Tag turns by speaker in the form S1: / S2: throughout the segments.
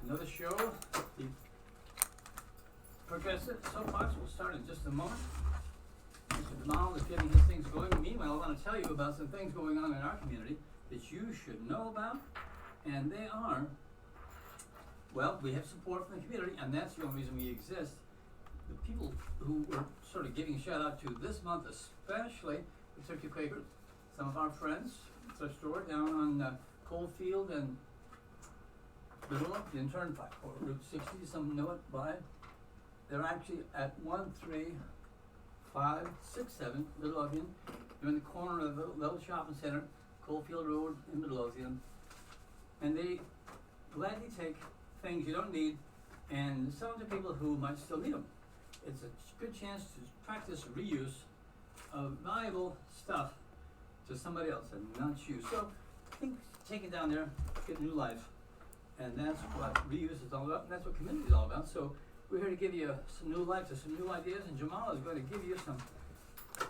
S1: Another show. The Progressive Soapbox will start in just a moment. Mr. Jamarl is getting his things going. Meanwhile, I want to tell you about some things going on in our community that you should know about. And they are, well, we have support from the community, and that's the only reason we exist. The people who were sort of giving a shout out to this month, especially the Turkey Quakers, some of our friends, it's a store down on Coalfield and Little Upton Turnpike, or Route 60, some know it by. They're actually at 13567 Little Upton. They're in the corner of the little shopping center, Coalfield Road in Midlothian. And they gladly take things you don't need and sell them to people who might still need them. It's a good chance to practice reuse of valuable stuff to somebody else and not you. So I think take it down there, get new life. And that's what reuse is all about, and that's what community is all about. So we're here to give you some new life, some new ideas, and Jamarl is going to give you some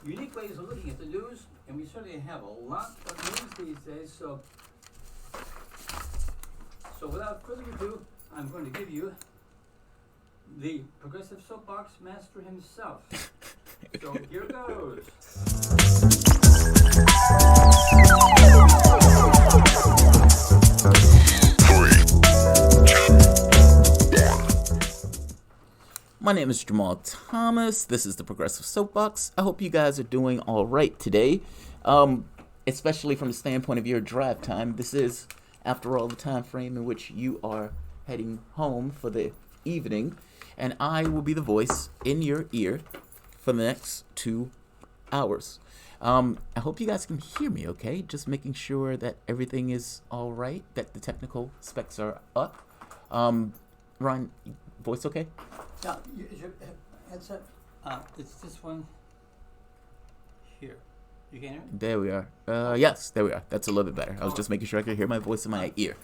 S1: unique ways of looking at the news, and we certainly have a lot of news these days. So without further ado, I'm going to give you the Progressive Soapbox Master himself. So here goes.
S2: My name is Jamarl Thomas. This is the Progressive Soapbox. I hope you guys are doing all right today, especially from the standpoint of your drive time. This is, after all, the time frame in which you are heading home for the evening, and I will be the voice in your ear for the next 2 hours. I hope you guys can hear me okay, just making sure that everything is all right, that the technical specs are up. Ryan, voice okay?
S1: Yeah, is your headset? It's this one here. You can hear me?
S2: There we are. Yes, there we are. That's a little bit better. I was just making sure I could hear my voice in my ear.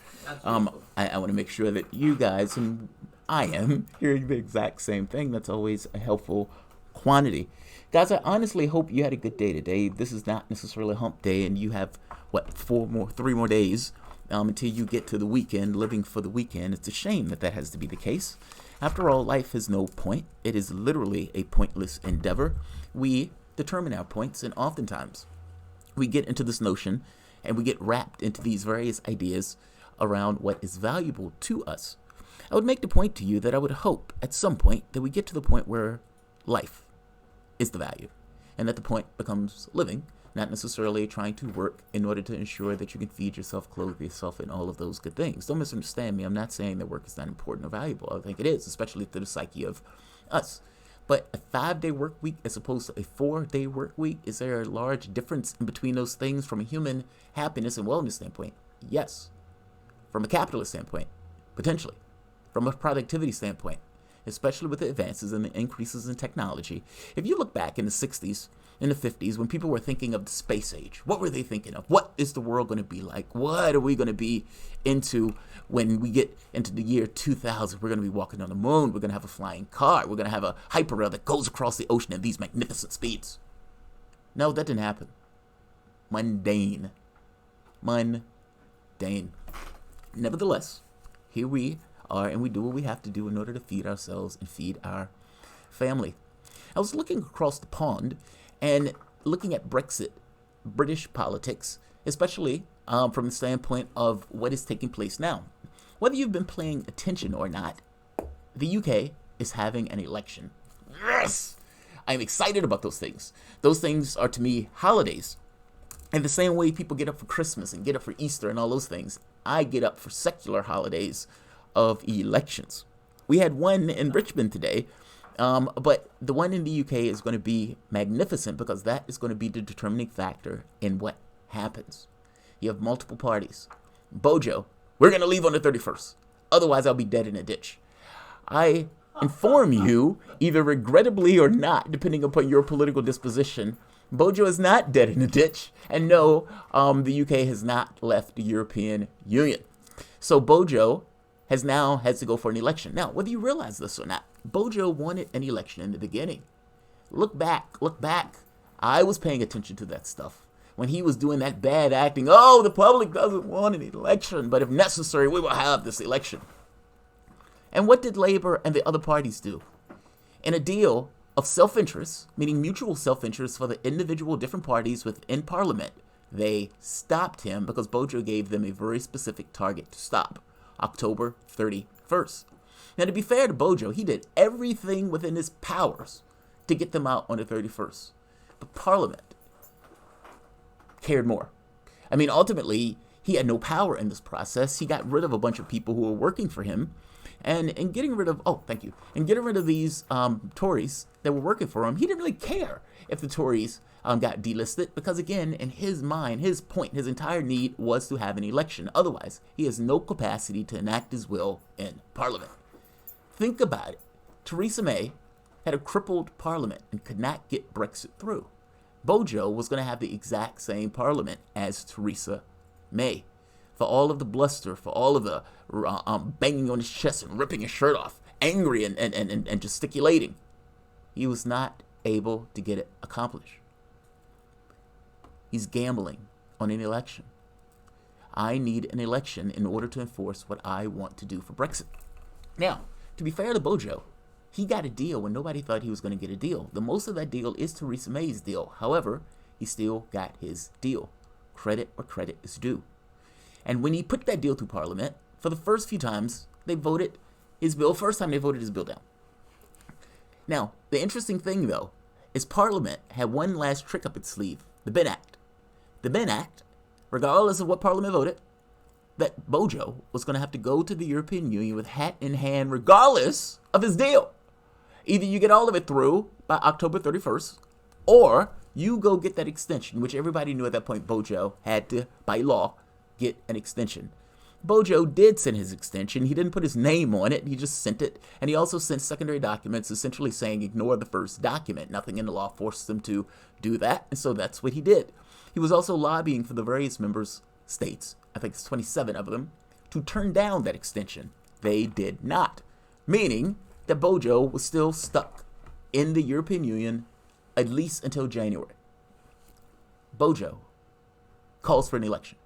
S2: I want to make sure that you guys and I am hearing the exact same thing. That's always a helpful quantity. Guys, I honestly hope you had a good day today. This is not necessarily hump day, and you have, 3 more days until you get to the weekend, living for the weekend. It's a shame that has to be the case. After all, life has no point. It is literally a pointless endeavor. We determine our points, and oftentimes we get into this notion and we get wrapped into these various ideas around what is valuable to us. I would make the point to you that I would hope at some point that we get to the point where life is the value, and that the point becomes living, not necessarily trying to work in order to ensure that you can feed yourself, clothe yourself, and all of those good things. Don't misunderstand me. I'm not saying that work is not important or valuable. I think it is, especially to the psyche of us. But a 5-day work week as opposed to a 4-day work week, is there a large difference in between those things from a human happiness and wellness standpoint? Yes. From a capitalist standpoint, potentially. From a productivity standpoint, especially with the advances and the increases in technology. If you look back in the 60s, in the 50s, when people were thinking of the space age, what were they thinking of? What is the world going to be like? What are we going to be into when we get into the year 2000? We're going to be walking on the moon. We're going to have a flying car. We're going to have a hyperrail that goes across the ocean at these magnificent speeds. No, that didn't happen. Mundane. Nevertheless, here we are, and we do what we have to do in order to feed ourselves and feed our family. I was looking across the pond and looking at Brexit, British politics, especially from the standpoint of what is taking place now. Whether you've been paying attention or not, the UK is having an election. Yes! I'm excited about those things. Those things are, to me, holidays. In the same way people get up for Christmas and get up for Easter and all those things, I get up for secular holidays of elections. We had one in Richmond today. But the one in the UK is going to be magnificent because that is going to be the determining factor in what happens. You have multiple parties. Bojo, we're going to leave on the 31st. Otherwise, I'll be dead in a ditch. I inform you, either regrettably or not, depending upon your political disposition, Bojo is not dead in a ditch. And no, the UK has not left the European Union. So Bojo has to go for an election. Now, whether you realize this or not, Bojo wanted an election in the beginning. Look back. I was paying attention to that stuff. When he was doing that bad acting, the public doesn't want an election, but if necessary, we will have this election. And what did Labour and the other parties do? In a deal of self-interest, meaning mutual self-interest for the individual different parties within Parliament, they stopped him because Bojo gave them a very specific target to stop, October 31st. Now, to be fair to Bojo, he did everything within his powers to get them out on the 31st. But Parliament cared more. I mean, ultimately, he had no power in this process. He got rid of a bunch of people who were working for him. And in getting rid of, getting rid of these Tories that were working for him, he didn't really care if the Tories got delisted because, again, in his mind, his point, his entire need was to have an election. Otherwise, he has no capacity to enact his will in Parliament. Think about it. Theresa May had a crippled Parliament and could not get Brexit through. Bojo was going to have the exact same Parliament as Theresa May. For all of the bluster, for all of the banging on his chest and ripping his shirt off, angry and gesticulating, he was not able to get it accomplished. He's gambling on an election. I need an election in order to enforce what I want to do for Brexit. Now, to be fair to Bojo, he got a deal when nobody thought he was going to get a deal. The most of that deal is Theresa May's deal. However, he still got his deal. Credit where credit is due. And when he put that deal through Parliament, for the first few times, they voted his bill. First time they voted his bill down. Now, the interesting thing, though, is Parliament had one last trick up its sleeve, the Benn Act. The Benn Act, regardless of what Parliament voted, that Bojo was going to have to go to the European Union with hat in hand, regardless of his deal. Either you get all of it through by October 31st, or you go get that extension, which everybody knew at that point Bojo had to, by law, get an extension. Bojo did send his extension. He didn't put his name on it. He just sent it. And he also sent secondary documents essentially saying ignore the first document. Nothing in the law forced him to do that. And so that's what he did. He was also lobbying for the various members states, I think it's 27 of them, to turn down that extension. They did not. Meaning that Bojo was still stuck in the European Union at least until January. Bojo calls for an election.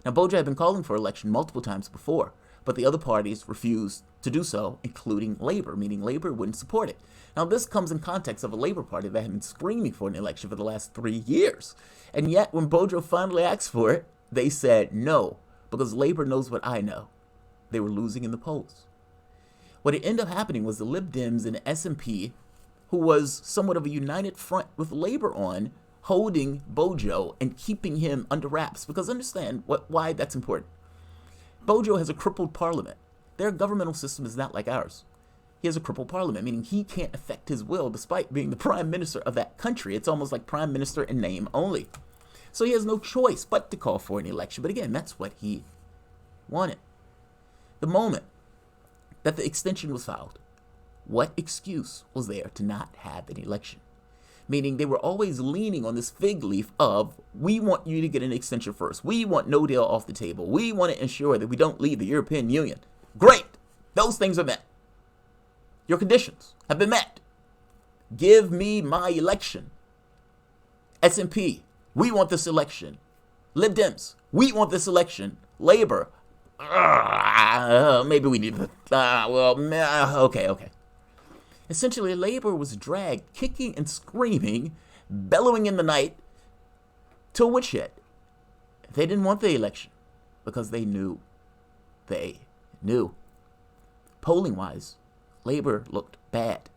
S2: Now, Bojo had been calling for election multiple times before, but the other parties refused to do so, including Labour, meaning Labour wouldn't support it. Now, this comes in context of a Labour Party that had been screaming for an election for the last 3 years. And yet, when Bojo finally asked for it, they said no, because Labour knows what I know. They were losing in the polls. What ended up happening was the Lib Dems and the SNP, who was somewhat of a united front with Labour on, holding Bojo and keeping him under wraps. Because understand why that's important. Bojo has a crippled parliament. Their governmental system is not like ours. He has a crippled parliament, meaning he can't affect his will despite being the prime minister of that country. It's almost like prime minister in name only. So he has no choice but to call for an election. But again, that's what he wanted. The moment that the extension was filed, what excuse was there to not have an election? Meaning they were always leaning on this fig leaf of, we want you to get an extension first. We want no deal off the table. We want to ensure that we don't leave the European Union. Great. Those things are met. Your conditions have been met. Give me my election. SNP, we want this election. Lib Dems, we want this election. Labour, maybe we need okay. Essentially, Labour was dragged, kicking and screaming, bellowing in the night, to a woodshed. They didn't want the election because they knew. They knew. Polling-wise, Labour looked bad.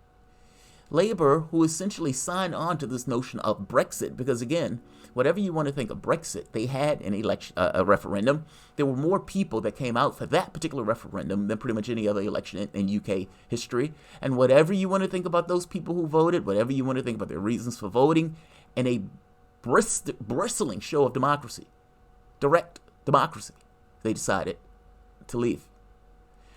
S2: Labour, who essentially signed on to this notion of Brexit, because again, whatever you want to think of Brexit, they had an election, a referendum. There were more people that came out for that particular referendum than pretty much any other election in UK history. And whatever you want to think about those people who voted, whatever you want to think about their reasons for voting, in a bristling show of democracy, direct democracy, they decided to leave.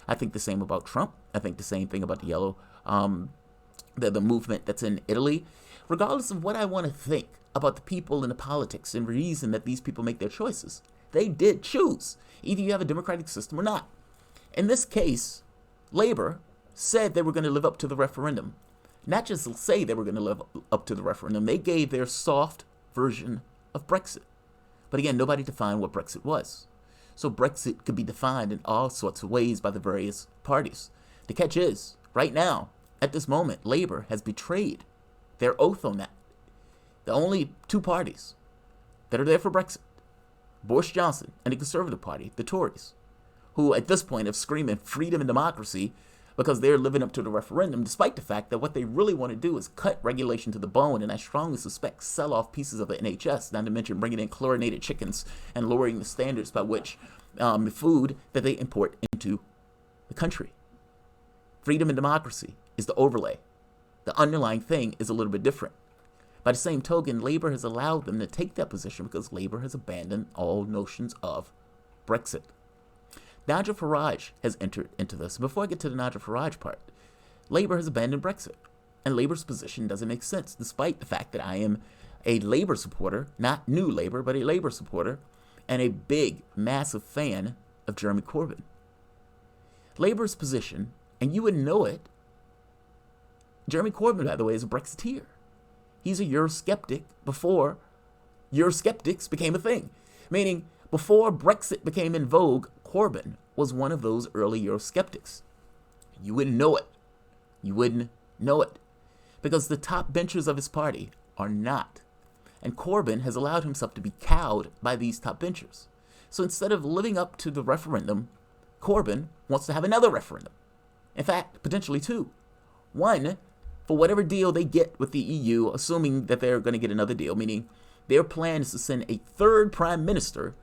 S2: I think the same about Trump. I think the same thing about the yellow, the movement that's in Italy. Regardless of what I want to think about the people and the politics and reason that these people make their choices, they did choose. Either you have a democratic system or not. In this case, Labour said they were going to live up to the referendum. Not just say they were going to live up to the referendum, they gave their soft version of Brexit. But again, nobody defined what Brexit was. So Brexit could be defined in all sorts of ways by the various parties. The catch is, right now, at this moment, Labour has betrayed their oath on that. The only two parties that are there for Brexit, Boris Johnson and the Conservative Party, the Tories, who at this point have screaming freedom and democracy because they're living up to the referendum, despite the fact that what they really want to do is cut regulation to the bone, and I strongly suspect sell off pieces of the NHS, not to mention bringing in chlorinated chickens and lowering the standards by which the food that they import into the country. Freedom and democracy is the overlay. The underlying thing is a little bit different. By the same token, Labour has allowed them to take that position because Labour has abandoned all notions of Brexit. Nigel Farage has entered into this. Before I get to the Nigel Farage part, Labour has abandoned Brexit. And Labour's position doesn't make sense, despite the fact that I am a Labour supporter, not New Labour, but a Labour supporter, and a big, massive fan of Jeremy Corbyn. Labour's position, and you would know it, Jeremy Corbyn, by the way, is a Brexiteer. He's a Eurosceptic before Eurosceptics became a thing. Meaning, before Brexit became in vogue, Corbyn was one of those early Eurosceptics. You wouldn't know it. You wouldn't know it. Because the top benchers of his party are not. And Corbyn has allowed himself to be cowed by these top benchers. So instead of living up to the referendum, Corbyn wants to have another referendum. In fact, potentially two. One, for whatever deal they get with the EU, assuming that they're going to get another deal, meaning their plan is to send a third prime minister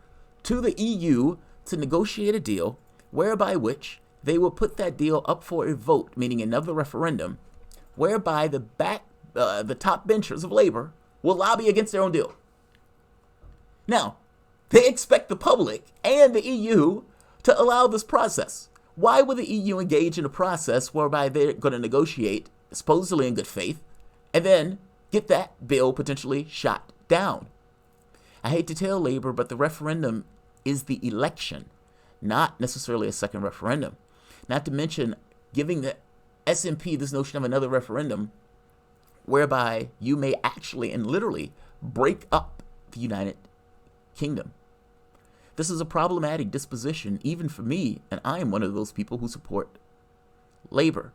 S2: to the EU to negotiate a deal whereby which they will put that deal up for a vote, meaning another referendum, whereby the top benchers of Labour will lobby against their own deal. Now, they expect the public and the EU to allow this process. Why would the EU engage in a process whereby they're going to negotiate, supposedly in good faith, and then get that bill potentially shot down? I hate to tell Labour, but the referendum is the election, not necessarily a second referendum. Not to mention giving the SNP this notion of another referendum whereby you may actually and literally break up the United Kingdom. This is a problematic disposition even for me, and I am one of those people who support Labour.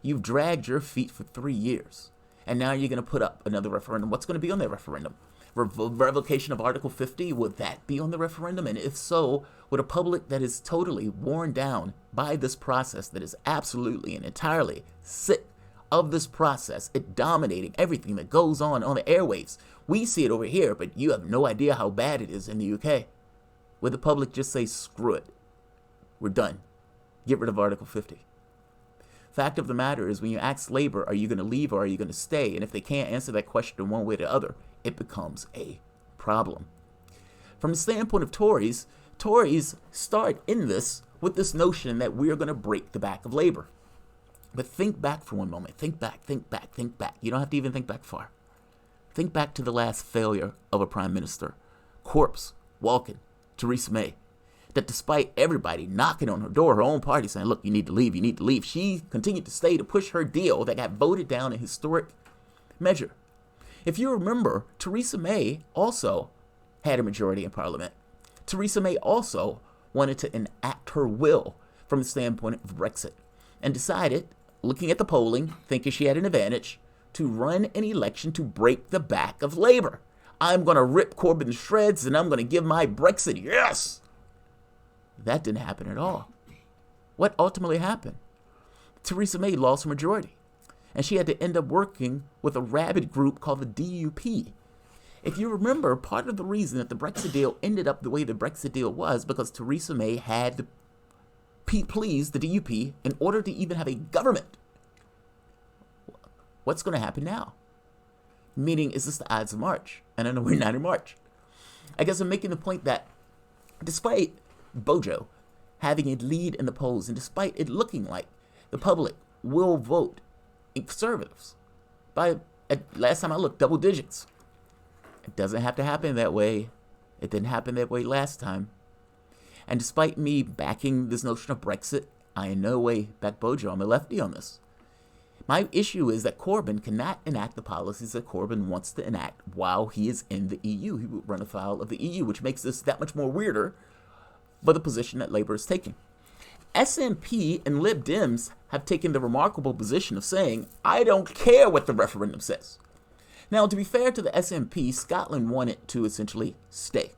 S2: You've dragged your feet for 3 years, and now you're going to put up another referendum. What's going to be on that referendum? Revocation of Article 50, would that be on the referendum? And if so, would a public that is totally worn down by this process, that is absolutely and entirely sick of this process, it dominating everything that goes on the airwaves. We see it over here, but you have no idea how bad it is in the UK. Would the public just say, screw it, we're done, get rid of Article 50? Fact of the matter is, when you ask Labour, are you going to leave or are you going to stay? And if they can't answer that question one way or the other, it becomes a problem. From the standpoint of Tories start in this with this notion that we are going to break the back of Labour. But think back for one moment. Think back. You don't have to even think back far. Think back to the last failure of a prime minister. Corpse walking, Theresa May. That despite everybody knocking on her door, her own party saying, look, you need to leave, she continued to stay to push her deal that got voted down in historic measure. If you remember, Theresa May also had a majority in Parliament. Theresa May also wanted to enact her will from the standpoint of Brexit and decided, looking at the polling, thinking she had an advantage, to run an election to break the back of Labour. I'm going to rip Corbyn to shreds and I'm going to give my Brexit yes. That didn't happen at all. What ultimately happened? Theresa May lost her majority, and she had to end up working with a rabid group called the DUP. If you remember, part of the reason that the Brexit deal ended up the way the Brexit deal was because Theresa May had to please the DUP in order to even have a government. What's going to happen now? Meaning, is this the Ides of March? And I know we're not in March. I guess I'm making the point that despite Bojo having a lead in the polls, and despite it looking like the public will vote in conservatives by, last time I looked, double digits. It doesn't have to happen that way. It didn't happen that way last time. And despite me backing this notion of Brexit, I in no way back Bojo. I'm a lefty on this. My issue is that Corbyn cannot enact the policies that Corbyn wants to enact while he is in the EU. He would run afoul of the EU, which makes this that much more weirder for the position that Labour is taking. SNP and Lib Dems have taken the remarkable position of saying, I don't care what the referendum says. Now, to be fair to the SNP, Scotland wanted to essentially stay.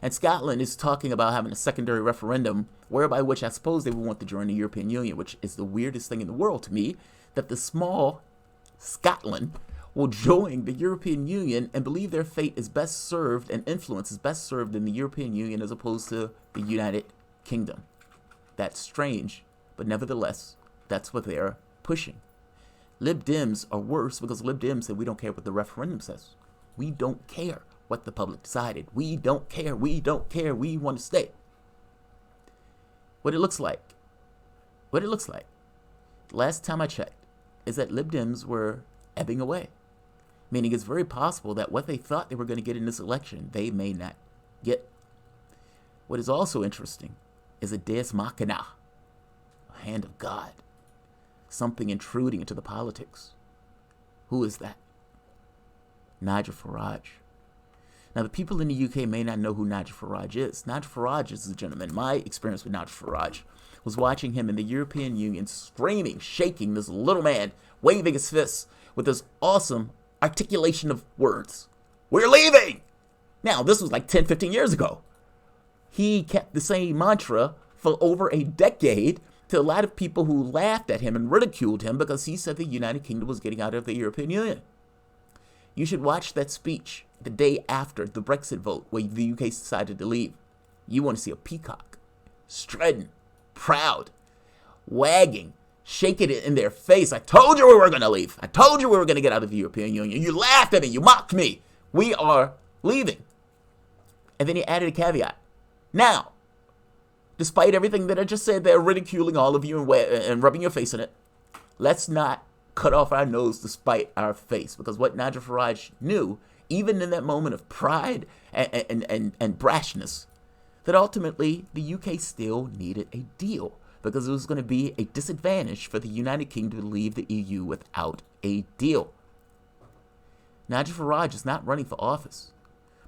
S2: And Scotland is talking about having a secondary referendum, whereby which I suppose they would want to join the European Union, which is the weirdest thing in the world to me, that the small Scotland will join the European Union and believe their fate is best served and influence is best served in the European Union as opposed to the United Kingdom. That's strange, but nevertheless, that's what they're pushing. Lib Dems are worse because Lib Dems said we don't care what the referendum says. We don't care what the public decided. We don't care. We don't care. We want to stay. What it looks like, last time I checked, is that Lib Dems were ebbing away. Meaning it's very possible that what they thought they were going to get in this election, they may not get. What is also interesting is a Deus Machina, a hand of God, something intruding into the politics. Who is that? Nigel Farage. Now, the people in the UK may not know who Nigel Farage is. Nigel Farage is a gentleman. My experience with Nigel Farage was watching him in the European Union screaming, shaking, this little man, waving his fists with this awesome articulation of words. We're leaving! Now, this was like 10, 15 years ago. He kept the same mantra for over a decade to a lot of people who laughed at him and ridiculed him because he said the United Kingdom was getting out of the European Union. You should watch that speech the day after the Brexit vote where the UK decided to leave. You want to see a peacock, strutting, proud, wagging, shaking it in their face. I told you we were going to leave. I told you we were going to get out of the European Union. You laughed at me. You mocked me. We are leaving. And then he added a caveat. Now, despite everything that I just said, they're ridiculing all of you and rubbing your face in it. Let's not cut off our nose to spite our face. Because what Nigel Farage knew, even in that moment of pride and brashness, that ultimately the UK still needed a deal. Because it was going to be a disadvantage for the United Kingdom to leave the EU without a deal. Nigel Farage is not running for office.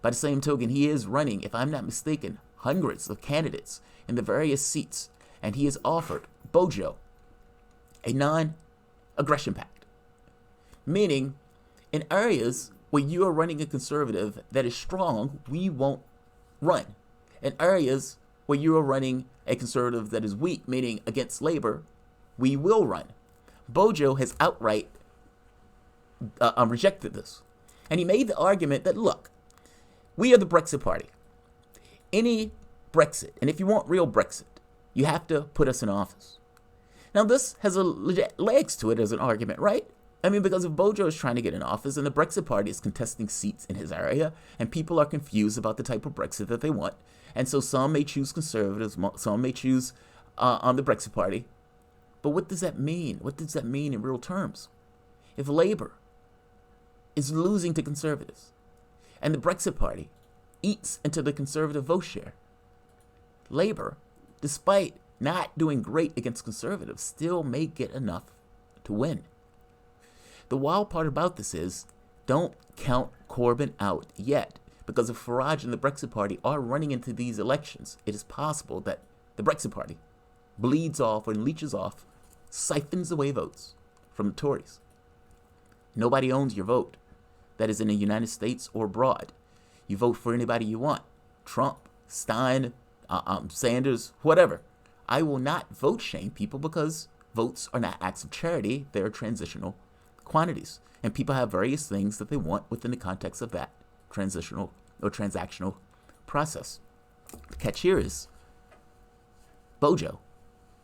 S2: By the same token, he is running, if I'm not mistaken, hundreds of candidates in the various seats, and he has offered Bojo a non-aggression pact. Meaning, in areas where you are running a conservative that is strong, we won't run. In areas where you are running a conservative that is weak, meaning against Labour, we will run. Bojo has outright rejected this. And he made the argument that, look, we are the Brexit party. Any Brexit, and if you want real Brexit, you have to put us in office. Now, this has a legit legs to it as an argument, right? I mean, because if Bojo is trying to get in office and the Brexit party is contesting seats in his area, and people are confused about the type of Brexit that they want, and so some may choose conservatives, some may choose on the Brexit party. But what does that mean? What does that mean in real terms? If Labour is losing to conservatives, and the Brexit party eats into the conservative vote share, Labour, despite not doing great against conservatives, still may get enough to win. The wild part about this is, don't count Corbyn out yet, because if Farage and the Brexit party are running into these elections, it is possible that the Brexit party bleeds off or leeches off, siphons away votes from the Tories. Nobody owns your vote. That is in the United States or abroad. You vote for anybody you want. Trump, Stein, Sanders, whatever. I will not vote shame people because votes are not acts of charity. They're transitional quantities. And people have various things that they want within the context of that transitional or transactional process. The catch here is Bojo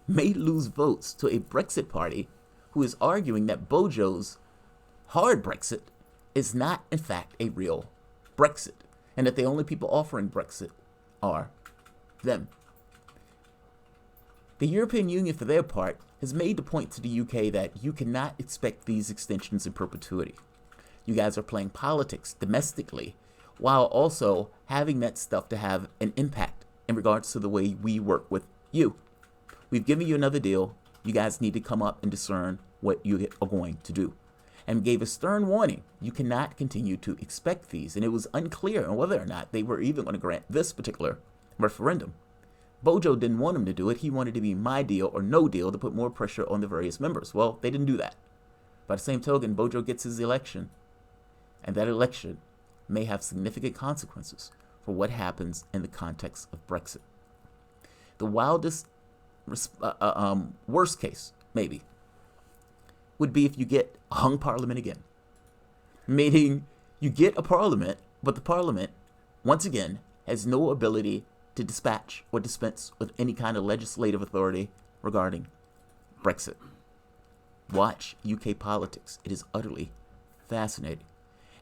S2: may lose votes to a Brexit party who is arguing that Bojo's hard Brexit is not, in fact, a real Brexit, and that the only people offering Brexit are them. The European Union, for their part, has made the point to the UK that you cannot expect these extensions in perpetuity. You guys are playing politics domestically while also having that stuff to have an impact in regards to the way we work with you. We've given you another deal. You guys need to come up and discern what you are going to do. And gave a stern warning. You cannot continue to expect these. And it was unclear on whether or not they were even going to grant this particular referendum. Bojo didn't want him to do it. He wanted to be my deal or no deal to put more pressure on the various members. Well, they didn't do that. By the same token, Bojo gets his election, and that election may have significant consequences for what happens in the context of Brexit. The wildest, worst case, maybe, would be if you get a hung parliament again. Meaning you get a parliament, but the parliament, once again, has no ability to dispatch or dispense with any kind of legislative authority regarding Brexit. Watch UK politics. It is utterly fascinating.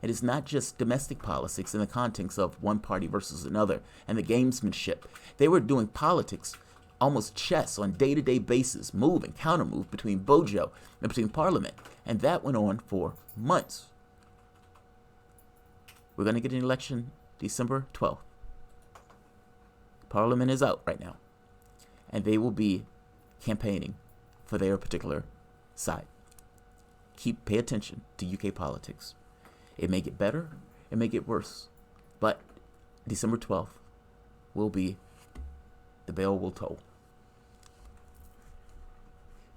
S2: It is not just domestic politics in the context of one party versus another and the gamesmanship. They were doing politics, almost chess on day-to-day basis, move and counter-move between Bojo and between Parliament. And that went on for months. We're going to get an election December 12th. Parliament is out right now. And they will be campaigning for their particular side. Pay attention to UK politics. It may get better, it may get worse, but December 12th will be, the bell will toll.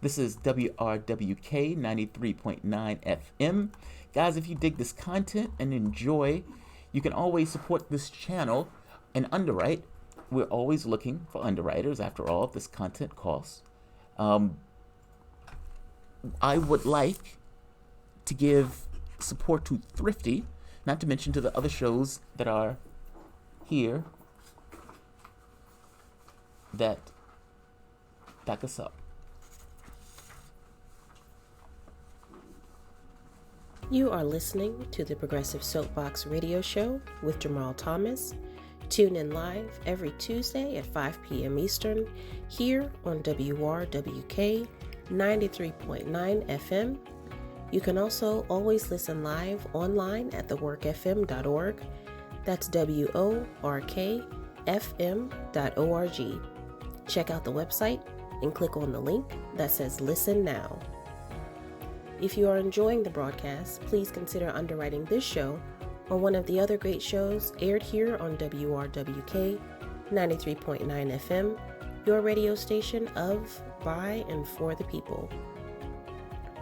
S2: This is WRWK 93.9 FM. Guys, if you dig this content and enjoy, you can always support this channel and underwrite. We're always looking for underwriters. After all, this content costs. I would like to give support to Thrifty, not to mention to the other shows that are here that back us up.
S3: You are listening to the Progressive Soapbox Radio Show with Jamarl Thomas. Tune in live every Tuesday at 5 p.m. Eastern here on WRWK 93.9 FM. You can also always listen live online at theworkfm.org. That's WORKFM.org. Check out the website and click on the link that says Listen Now. If you are enjoying the broadcast, please consider underwriting this show or one of the other great shows aired here on WRWK 93.9 FM, your radio station of, by, and for the people.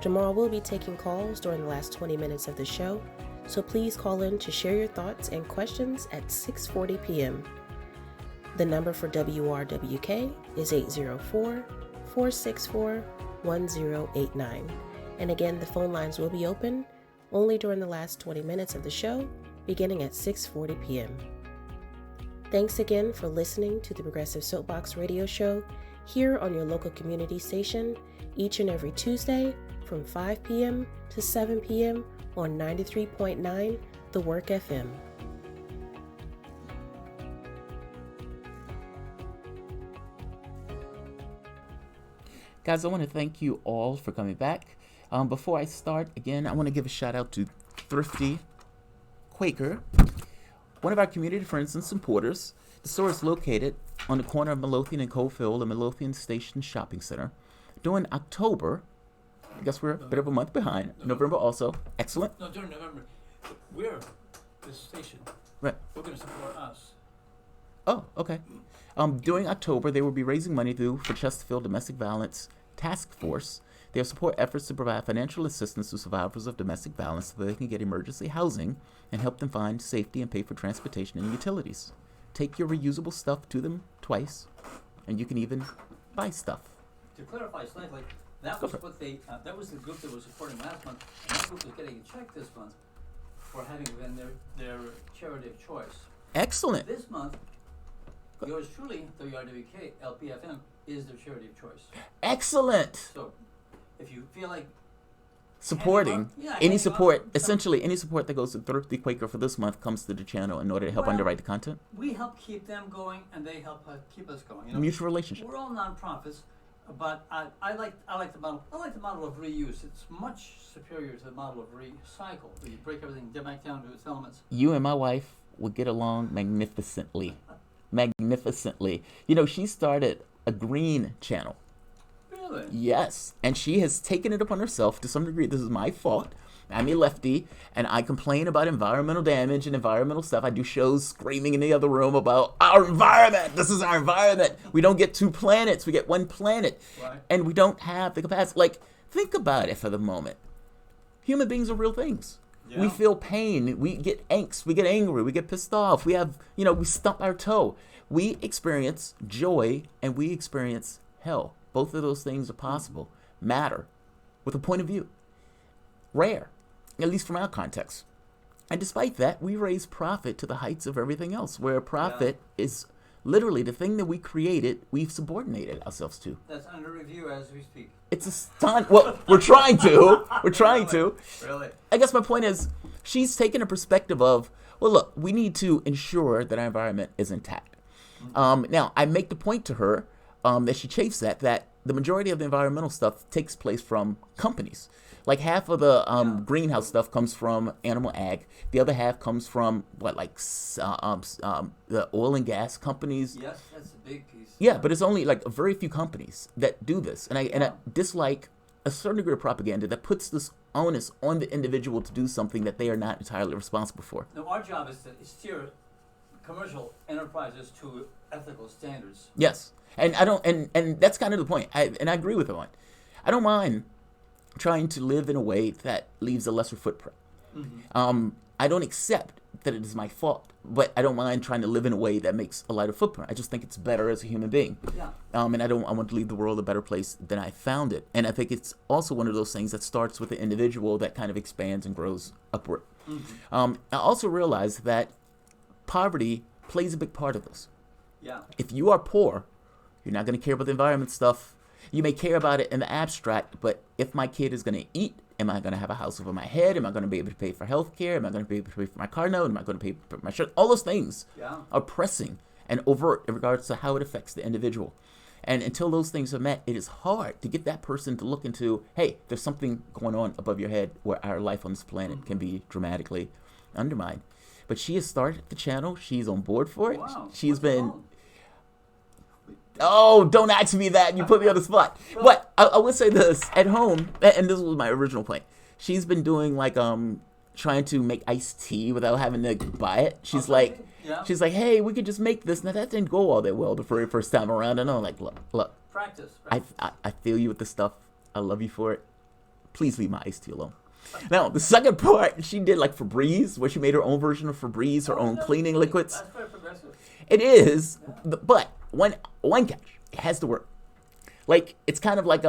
S3: Jamarl will be taking calls during the last 20 minutes of the show, so please call in to share your thoughts and questions at 6:40 p.m. The number for WRWK is 804-464-1089. And again, the phone lines will be open only during the last 20 minutes of the show, beginning at 6:40 p.m. Thanks again for listening to the Progressive Soapbox Radio Show here on your local community station each and every Tuesday from 5 p.m. to 7 p.m. on 93.9 The Work FM.
S2: Guys, I want to thank you all for coming back. Before I start, again, I want to give a shout out to Thrifty Quaker, one of our community friends and supporters. The store is located on the corner of Midlothian and Coalfield, the Midlothian Station Shopping Center. During October, I guess we're a bit of a month behind. November also. Excellent.
S1: No, during November, we're this station.
S2: Right.
S1: We're going to support us.
S2: Oh, okay. During October, they will be raising money for Chesterfield Domestic Violence Task Force. Their support efforts to provide financial assistance to survivors of domestic violence so they can get emergency housing and help them find safety and pay for transportation and utilities. Take your reusable stuff to them twice, and you can even buy stuff.
S1: To clarify slightly, that was what they that was the group that was supporting last month, and that group was getting a check this month for having been their charity of choice.
S2: Excellent.
S1: This month, yours truly, WRWK LPFM, is their charity of choice.
S2: Excellent.
S1: So, if you feel like
S2: supporting any support, essentially any support that goes to Thrifty Quaker for this month comes to the channel in order to help underwrite the content.
S1: We help keep them going, and they help keep us going. You know?
S2: Mutual relationship.
S1: We're all nonprofits, but I like the model. I like the model of reuse. It's much superior to the model of recycle, where you break everything back down to its elements.
S2: You and my wife would get along magnificently. Magnificently. You know, she started a green channel.
S1: Really?
S2: Yes, and she has taken it upon herself to some degree. This is my fault, I'm a lefty, and I complain about environmental damage and environmental stuff. I do shows screaming in the other room about our environment. This is our environment. We don't get 2 planets. We get 1 planet.
S1: Right.
S2: And we don't have the capacity. Like, think about it for the moment. Human beings are real things.
S1: Yeah.
S2: We feel pain. We get angst. We get angry. We get pissed off. We have, we stump our toe. We experience joy and we experience hell. Both of those things are possible. Matter with a point of view. Rare, at least from our context. And despite that, we raise profit to the heights of everything else, where profit is literally the thing that we created, we've subordinated ourselves to.
S1: That's under review as we speak.
S2: It's astonishing. Well, we're trying to. We're trying to.
S1: Really?
S2: I guess my point is, she's taken a perspective of, well, look, we need to ensure that our environment is intact. Now, I make the point to her that she chafes at that the majority of the environmental stuff takes place from companies. Like half of the greenhouse stuff comes from animal ag. The other half comes from the oil and gas companies.
S1: Yes, that's a big piece.
S2: Yeah, but it's only like very few companies that do this. And I dislike a certain degree of propaganda that puts this onus on the individual to do something that they are not entirely responsible for.
S1: Now, our job is to steer commercial enterprises to ethical standards.
S2: Yes. And I don't, and that's kind of the point. I agree with the one. I don't mind trying to live in a way that leaves a lesser footprint. Mm-hmm. I don't accept that it is my fault, but I don't mind trying to live in a way that makes a lighter footprint. I just think it's better as a human being.
S1: Yeah.
S2: And I want to leave the world a better place than I found it. And I think it's also one of those things that starts with the individual that kind of expands and grows upward. Mm-hmm. I also realize that poverty plays a big part of this.
S1: Yeah.
S2: If you are poor, you're not going to care about the environment stuff. You may care about it in the abstract, but if my kid is going to eat, am I going to have a house over my head? Am I going to be able to pay for health care? Am I going to be able to pay for my car note? Am I going to pay for my shirt? All those things are pressing and overt in regards to how it affects the individual. And until those things are met, it is hard to get that person to look into, hey, there's something going on above your head where our life on this planet can be dramatically undermined. But she has started the channel. She's on board for it.
S1: Wow.
S2: She's
S1: What's
S2: been...
S1: wrong?
S2: Oh, don't ask me that. You put me on the spot. But I would say this. At home, and this was my original point, she's been doing like trying to make iced tea without having to buy it. She's like, hey, we could just make this. Now that didn't go all that well the very first time around. And I'm like, look.
S1: Practice.
S2: I feel you with this stuff. I love you for it. Please leave my iced tea alone. Now, the second part, she did like Febreze, where she made her own version of Febreze, her own cleaning liquids.
S1: That's very progressive.
S2: It is, but one catch, it has to work. Like, it's kind of like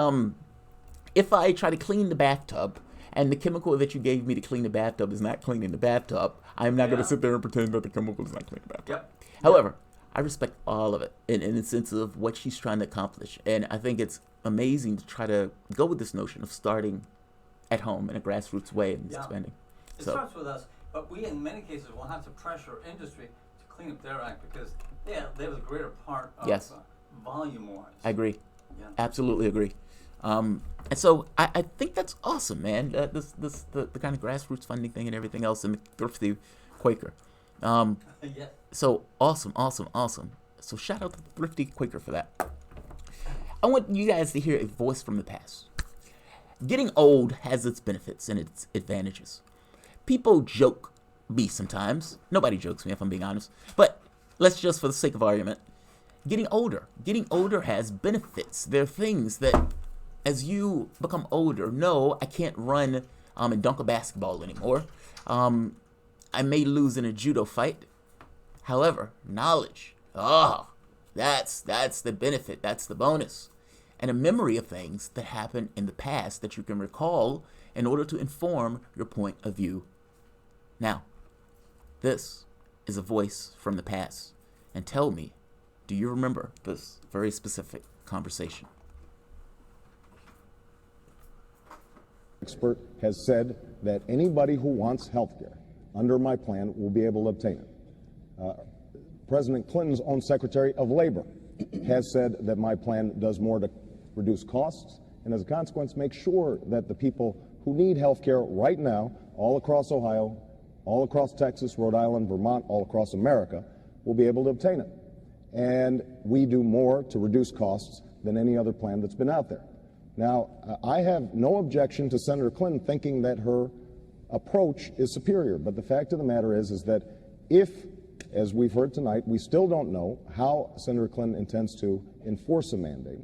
S2: if I try to clean the bathtub and the chemical that you gave me to clean the bathtub is not cleaning the bathtub, I'm not going to sit there and pretend that the chemical is not cleaning the bathtub.
S1: Yep.
S2: However, I respect all of it in the sense of what she's trying to accomplish. And I think it's amazing to try to go with this notion of starting at home in a grassroots way and expanding.
S1: It starts with us, but we in many cases will have to pressure industry to clean up their act because they have a greater part of volume-wise.
S2: I agree.
S1: Yeah.
S2: Absolutely agree. And so I think that's awesome, man. The kind of grassroots funding thing and everything else, and the thrifty Quaker.
S1: Yes.
S2: So awesome. So shout out to the thrifty Quaker for that. I want you guys to hear a voice from the past. Getting old has its benefits and its advantages. People joke me sometimes. Nobody jokes me if I'm being honest. But let's just, for the sake of argument, getting older has benefits. There are things that, as you become older, no, I can't run and dunk a basketball anymore. I may lose in a judo fight. However, knowledge, that's the benefit, that's the bonus. And a memory of things that happened in the past that you can recall in order to inform your point of view. Now, this is a voice from the past. And tell me, do you remember this very specific conversation?
S4: Expert has said that anybody who wants health care under my plan will be able to obtain it. President Clinton's own Secretary of Labor has said that my plan does more to reduce costs and as a consequence make sure that the people who need health care right now all across Ohio, all across Texas, Rhode Island, Vermont, all across America will be able to obtain it. And we do more to reduce costs than any other plan that's been out there. Now, I have no objection to Senator Clinton thinking that her approach is superior. But the fact of the matter is that if, as we've heard tonight, we still don't know how Senator Clinton intends to enforce a mandate,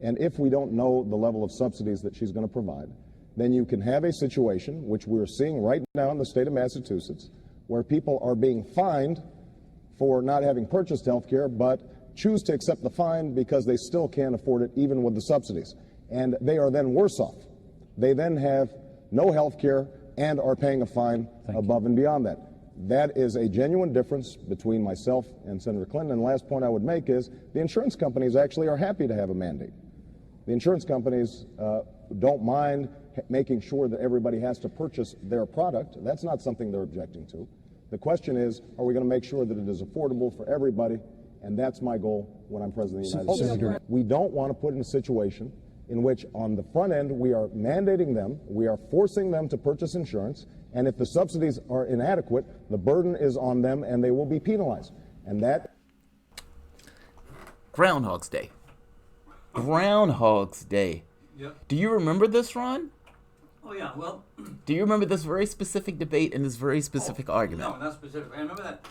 S4: and if we don't know the level of subsidies that she's going to provide, then you can have a situation, which we're seeing right now in the state of Massachusetts, where people are being fined for not having purchased health care, but choose to accept the fine because they still can't afford it even with the subsidies. And they are then worse off. They then have no health care and are paying a fine above and beyond that. That is a genuine difference between myself and Senator Clinton. And the last point I would make is the insurance companies actually are happy to have a mandate. The insurance companies don't mind making sure that everybody has to purchase their product. That's not something they're objecting to. The question is, are we going to make sure that it is affordable for everybody? And that's my goal when I'm President of the United States. We don't want to put in a situation in which on the front end we are mandating them, we are forcing them to purchase insurance, and if the subsidies are inadequate, the burden is on them and they will be penalized. And that...
S2: Groundhog's Day. Groundhog's Day.
S1: Yep.
S2: Do you remember this, Ron?
S1: Oh, yeah, well...
S2: Do you remember this very specific debate and this very specific argument?
S1: No, not specific. I remember that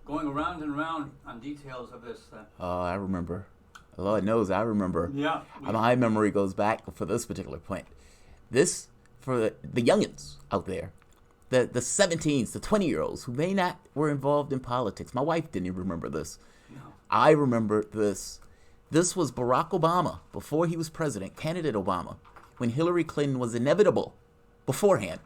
S1: going around and around on details of this.
S2: I remember. Lord knows I remember.
S1: Yeah.
S2: My memory goes back for this particular point. This, for the youngins out there, the 17s, the 20-year-olds who may not were involved in politics. My wife didn't even remember this.
S1: No.
S2: I remember this. This was Barack Obama, before he was president, candidate Obama, when Hillary Clinton was inevitable beforehand,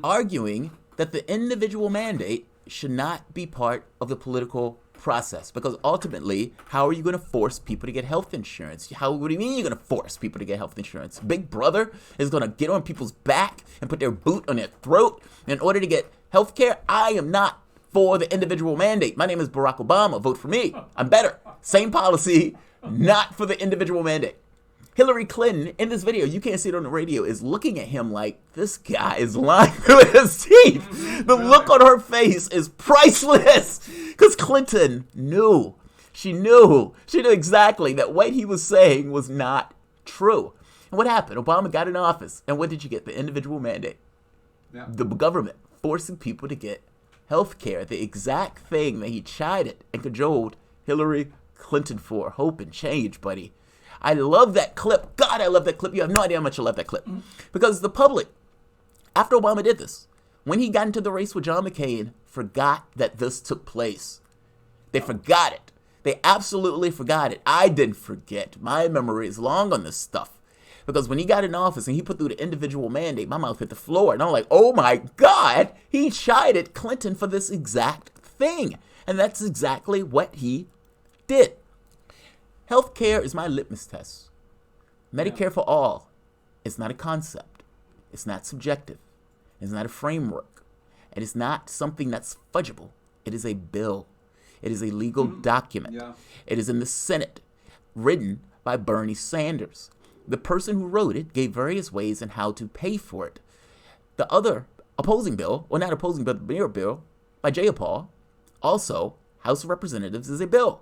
S2: arguing that the individual mandate should not be part of the political process, because ultimately, how are you going to force people to get health insurance? What do you mean you're going to force people to get health insurance? Big Brother is going to get on people's back and put their boot on their throat in order to get health care? I am not for the individual mandate. My name is Barack Obama. Vote for me. I'm better. Same policy, not for the individual mandate. Hillary Clinton, in this video, you can't see it on the radio, is looking at him like, this guy is lying through his teeth. The look on her face is priceless. Because Clinton knew. She knew exactly that what he was saying was not true. And what happened? Obama got in office. And what did you get? The individual mandate.
S1: Yeah.
S2: The government forcing people to get health care. The exact thing that he chided and cajoled Hillary Clinton for. Hope and change, buddy. I love that clip. God, I love that clip. You have no idea how much I love that clip. Because the public, after Obama did this, when he got into the race with John McCain, forgot that this took place. They forgot it. They absolutely forgot it. I didn't forget. My memory is long on this stuff. Because when he got in office and he put through the individual mandate, my mouth hit the floor. And I'm like, oh my God, he chided Clinton for this exact thing. And that's exactly what he did. Healthcare is my litmus test. Medicare for all is not a concept. It's not subjective. It's not a framework. It is not something that's fudgeable. It is a bill. It is a legal document.
S1: Yeah.
S2: It is in the Senate, written by Bernie Sanders. The person who wrote it gave various ways in how to pay for it. The other opposing bill, or not opposing, but the mirror bill by Jayapal, also House of Representatives, is a bill.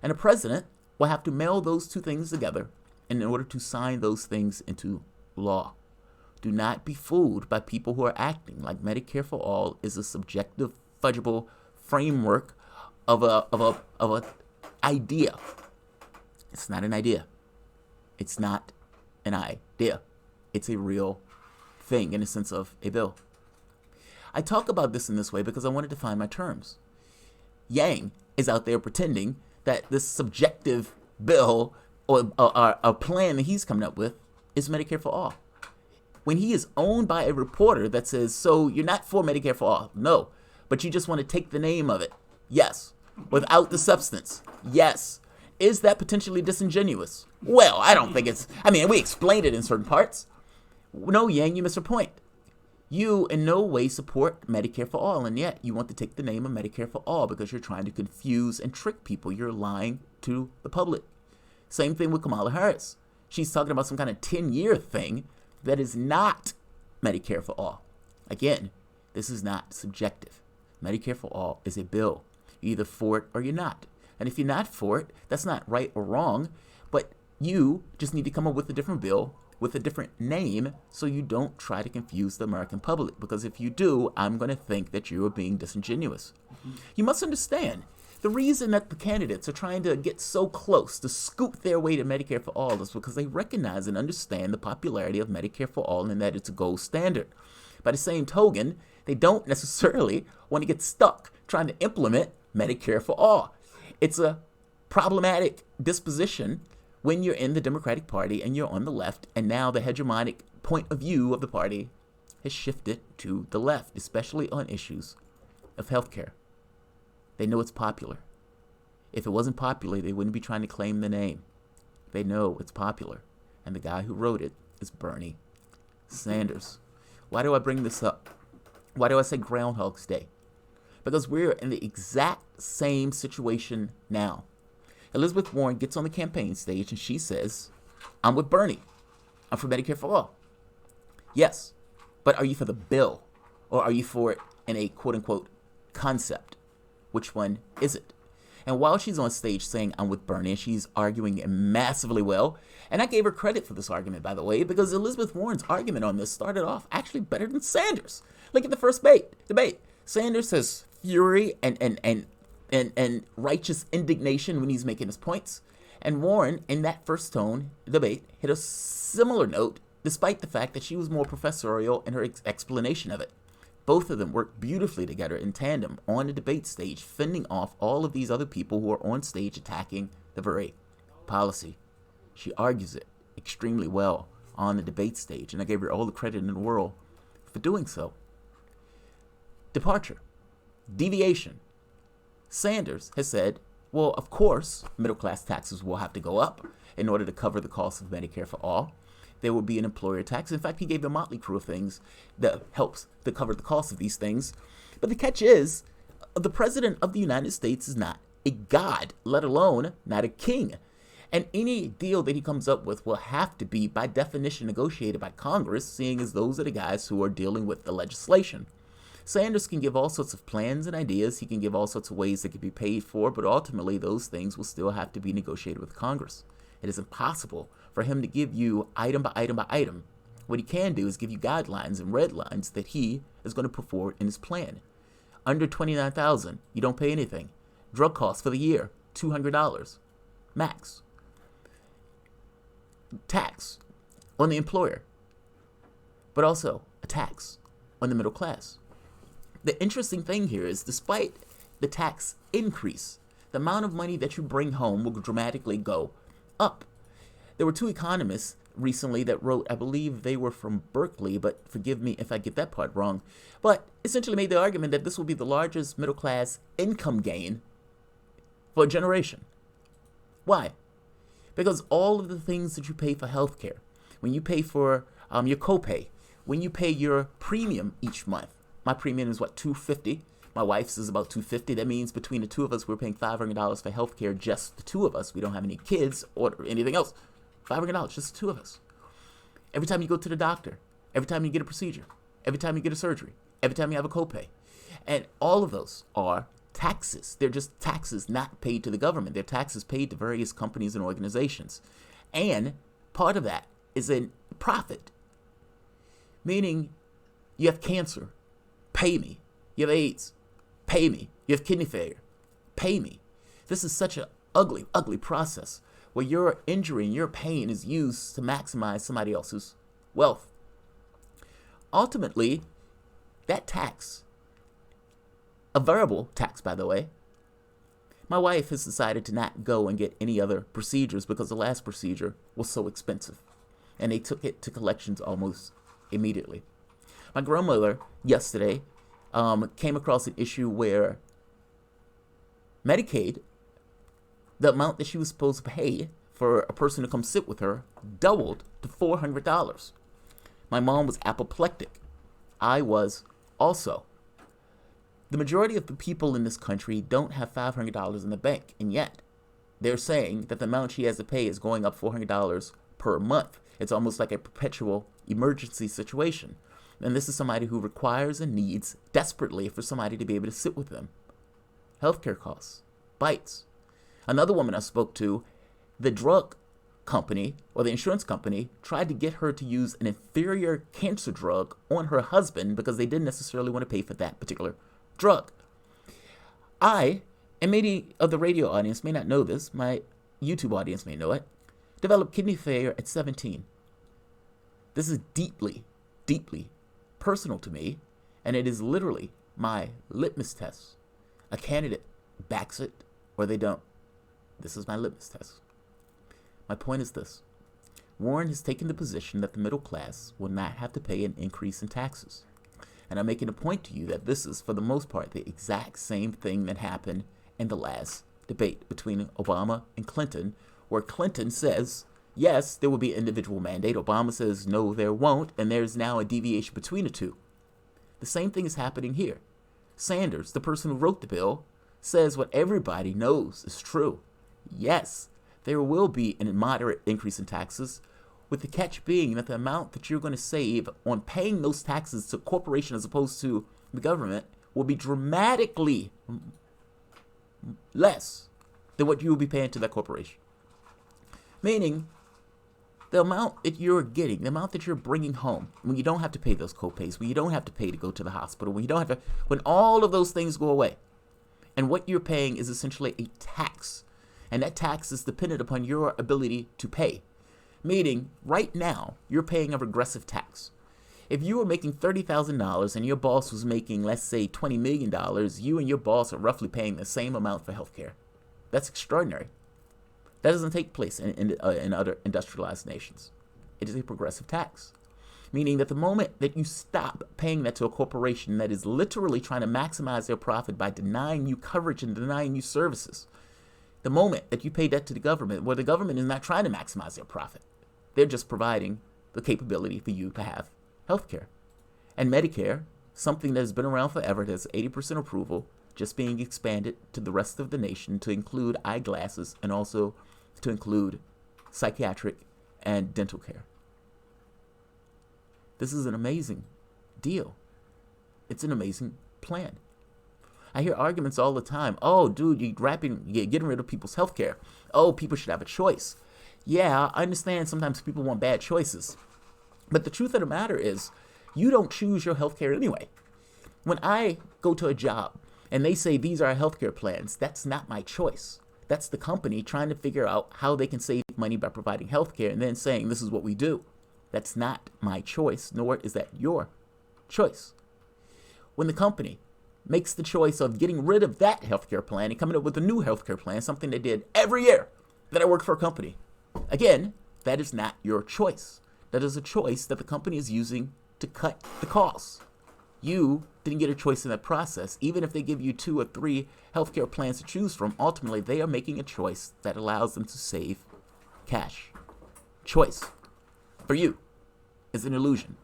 S2: And the president will have to mail those two things together in order to sign those things into law. Do not be fooled by people who are acting like Medicare for all is a subjective, fudgeable framework of a idea. It's not an idea. It's not an idea. It's a real thing in the sense of a bill. I talk about this in this way because I want to define my terms. Yang is out there pretending that this subjective bill or a plan that he's coming up with is Medicare for all. When he is owned by a reporter that says, so you're not for Medicare for all. No, but you just want to take the name of it. Yes. Without the substance. Yes. Is that potentially disingenuous? Well, I don't think it's, we explained it in certain parts. No, Yang, you miss a point. You in no way support Medicare for all, and yet you want to take the name of Medicare for all because you're trying to confuse and trick people. You're lying to the public. Same thing with Kamala Harris. She's talking about some kind of 10-year thing that is not Medicare for all. Again, this is not subjective. Medicare for all is a bill. You're either for it or you're not. And if you're not for it, that's not right or wrong, but you just need to come up with a different bill with a different name so you don't try to confuse the American public. Because if you do, I'm going to think that you are being disingenuous. You must understand, the reason that the candidates are trying to get so close to scoop their way to Medicare for all is because they recognize and understand the popularity of Medicare for all and that it's a gold standard. By the same token, they don't necessarily want to get stuck trying to implement Medicare for all. It's a problematic disposition when you're in the Democratic Party and you're on the left, and now the hegemonic point of view of the party has shifted to the left, especially on issues of healthcare. They know it's popular. If it wasn't popular, they wouldn't be trying to claim the name. They know it's popular, and the guy who wrote it is Bernie Sanders. Why do I bring this up? Why do I say Groundhog's Day? Because we're in the exact same situation now. Elizabeth Warren gets on the campaign stage and she says, I'm with Bernie. I'm for Medicare for all. Yes, but are you for the bill? Or are you for it in a quote-unquote concept? Which one is it? And while she's on stage saying I'm with Bernie, and she's arguing massively well, and I gave her credit for this argument, by the way, because Elizabeth Warren's argument on this started off actually better than Sanders. Look at the first debate. Sanders has fury and righteous indignation when he's making his points. And Warren, in that first debate, hit a similar note, despite the fact that she was more professorial in her explanation of it. Both of them worked beautifully together in tandem on the debate stage, fending off all of these other people who are on stage attacking the very policy. She argues it extremely well on the debate stage, and I gave her all the credit in the world for doing so. Departure. Deviation. Sanders has said, well, of course, middle-class taxes will have to go up in order to cover the cost of Medicare for all. There will be an employer tax. In fact, he gave a motley crew of things that helps to cover the cost of these things. But the catch is, the president of the United States is not a god, let alone not a king. And any deal that he comes up with will have to be, by definition, negotiated by Congress, seeing as those are the guys who are dealing with the legislation. Sanders can give all sorts of plans and ideas. He can give all sorts of ways that can be paid for, but ultimately those things will still have to be negotiated with Congress. It is impossible for him to give you item by item by item. What he can do is give you guidelines and red lines that he is going to put forward in his plan. Under $29,000, you don't pay anything. Drug costs for the year, $200 max. Tax on the employer, but also a tax on the middle class. The interesting thing here is, despite the tax increase, the amount of money that you bring home will dramatically go up. There were two economists recently that wrote, I believe they were from Berkeley, but forgive me if I get that part wrong, but essentially made the argument that this will be the largest middle class income gain for a generation. Why? Because all of the things that you pay for healthcare, when you pay for your copay, when you pay your premium each month, my premium is $250. My wife's is about $250. That means between the two of us, we're paying $500 for healthcare, just the two of us. We don't have any kids or anything else. $500, just the two of us. Every time you go to the doctor, every time you get a procedure, every time you get a surgery, every time you have a copay. And all of those are taxes. They're just taxes not paid to the government. They're taxes paid to various companies and organizations. And part of that is a profit. Meaning, you have cancer, pay me. You have AIDS, pay me. You have kidney failure, pay me. This is such an ugly, ugly process where your injury and your pain is used to maximize somebody else's wealth. Ultimately, that tax, a variable tax, by the way, my wife has decided to not go and get any other procedures because the last procedure was so expensive. And they took it to collections almost immediately. My grandmother yesterday came across an issue where Medicaid, the amount that she was supposed to pay for a person to come sit with her, doubled to $400. My mom was apoplectic. I was also. The majority of the people in this country don't have $500 in the bank, and yet they're saying that the amount she has to pay is going up $400 per month. It's almost like a perpetual emergency situation. And this is somebody who requires and needs desperately for somebody to be able to sit with them. Healthcare costs, bites. Another woman I spoke to, the drug company or the insurance company tried to get her to use an inferior cancer drug on her husband because they didn't necessarily want to pay for that particular drug. I, and many of the radio audience may not know this, my YouTube audience may know it, developed kidney failure at 17. This is deeply, deeply personal to me, and it is literally my litmus test. A candidate backs it or they don't. This is my litmus test. My point is this. Warren has taken the position that the middle class will not have to pay an increase in taxes. And I'm making a point to you that this is, for the most part, the exact same thing that happened in the last debate between Obama and Clinton, where Clinton says, yes, there will be an individual mandate. Obama says, no, there won't. And there's now a deviation between the two. The same thing is happening here. Sanders, the person who wrote the bill, says what everybody knows is true. Yes, there will be a moderate increase in taxes, with the catch being that the amount that you're going to save on paying those taxes to corporations as opposed to the government will be dramatically less than what you will be paying to that corporation. Meaning, the amount that you're getting, the amount that you're bringing home, when you don't have to pay those co-pays, when you don't have to pay to go to the hospital, when you don't have to, when all of those things go away, and what you're paying is essentially a tax, and that tax is dependent upon your ability to pay. Meaning, right now, you're paying a regressive tax. If you were making $30,000 and your boss was making, let's say, $20 million, you and your boss are roughly paying the same amount for healthcare. That's extraordinary. That doesn't take place in other industrialized nations. It is a progressive tax. Meaning that the moment that you stop paying that to a corporation that is literally trying to maximize their profit by denying you coverage and denying you services, the moment that you pay that to the government, where the government is not trying to maximize their profit, they're just providing the capability for you to have health care. And Medicare, something that has been around forever, that's 80% approval, just being expanded to the rest of the nation to include eyeglasses and also to include psychiatric and dental care. This is an amazing deal. It's an amazing plan. I hear arguments all the time. Oh, dude, you're getting rid of people's health care. Oh, people should have a choice. Yeah, I understand sometimes people want bad choices. But the truth of the matter is, you don't choose your health care anyway. When I go to a job and they say these are health care plans, that's not my choice. That's the company trying to figure out how they can save money by providing health care and then saying this is what we do. That's not my choice, nor is that your choice. When the company makes the choice of getting rid of that healthcare plan and coming up with a new healthcare plan, something they did every year that I worked for a company, again, that is not your choice. That is a choice that the company is using to cut the costs. You didn't get a choice in that process. Even if they give you 2 or 3 healthcare plans to choose from, ultimately they are making a choice that allows them to save cash. Choice for you is an illusion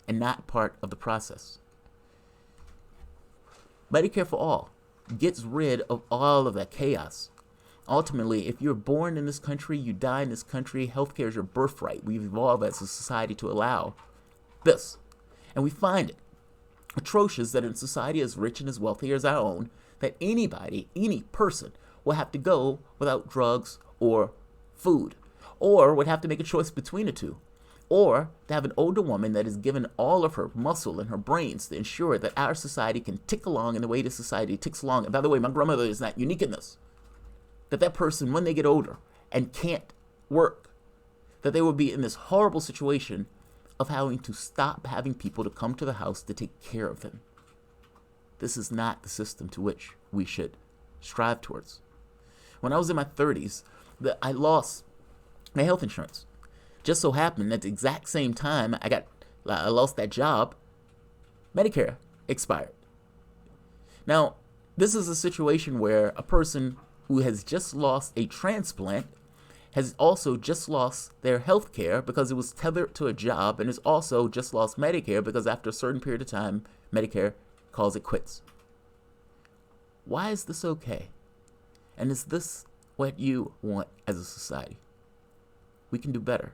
S2: and not part of the process. Medicare for All gets rid of all of that chaos. Ultimately, if you're born in this country, you die in this country, healthcare is your birthright. We've evolved as a society to allow this. And we find it atrocious that in a society as rich and as wealthy as our own, that anybody, any person, will have to go without drugs or food, or would have to make a choice between the two, or to have an older woman that is given all of her muscle and her brains to ensure that our society can tick along in the way the society ticks along. And by the way, my grandmother is not unique in this. That person, when they get older and can't work, that they will be in this horrible situation of having to stop having people to come to the house to take care of them. This is not the system to which we should strive towards. When I was in my 30s, I lost my health insurance. Just so happened at the exact same time I lost that job, Medicare expired. Now, this is a situation where a person who has just lost a transplant has also just lost their health care because it was tethered to a job, and has also just lost Medicare because after a certain period of time, Medicare calls it quits. Why is this okay? And is this what you want as a society? We can do better.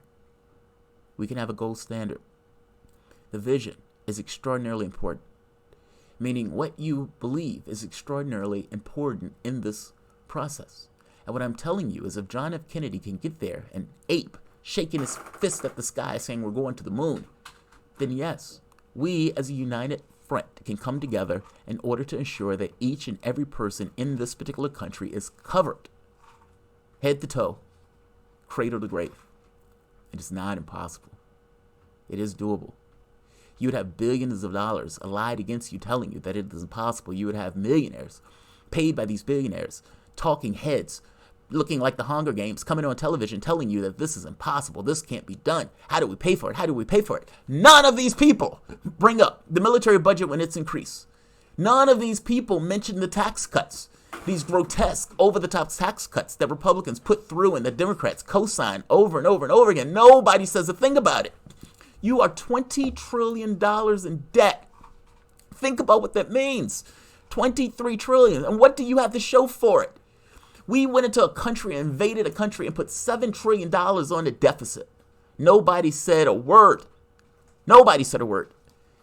S2: We can have a gold standard. The vision is extraordinarily important, meaning what you believe is extraordinarily important in this process. And what I'm telling you is if John F. Kennedy can get there and ape shaking his fist at the sky saying we're going to the moon, then yes, we as a united front can come together in order to ensure that each and every person in this particular country is covered, head to toe, cradle to grave. It is not impossible. It is doable. You would have billions of dollars allied against you telling you that it is impossible. You would have millionaires paid by these billionaires, talking heads, looking like the Hunger Games, coming on television telling you that this is impossible, this can't be done. How do we pay for it? How do we pay for it? None of these people bring up the military budget when it's increased. None of these people mention the tax cuts, these grotesque, over-the-top tax cuts that Republicans put through and the Democrats co-sign over and over and over again. Nobody says a thing about it. You are $20 trillion in debt. Think about what that means. $23 trillion. And what do you have to show for it? We went into a country, invaded a country, and put $7 trillion on the deficit. Nobody said a word. Nobody said a word.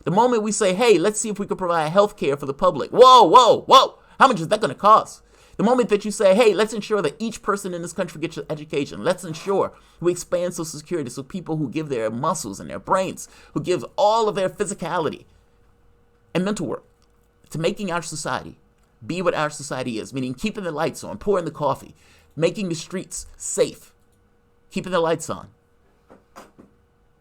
S2: The moment we say, hey, let's see if we can provide health care for the public. Whoa, whoa, whoa. How much is that going to cost? The moment that you say, hey, let's ensure that each person in this country gets education. Let's ensure we expand Social Security so people who give their muscles and their brains, who give all of their physicality and mental work to making our society be what our society is, meaning keeping the lights on, pouring the coffee, making the streets safe, keeping the lights on.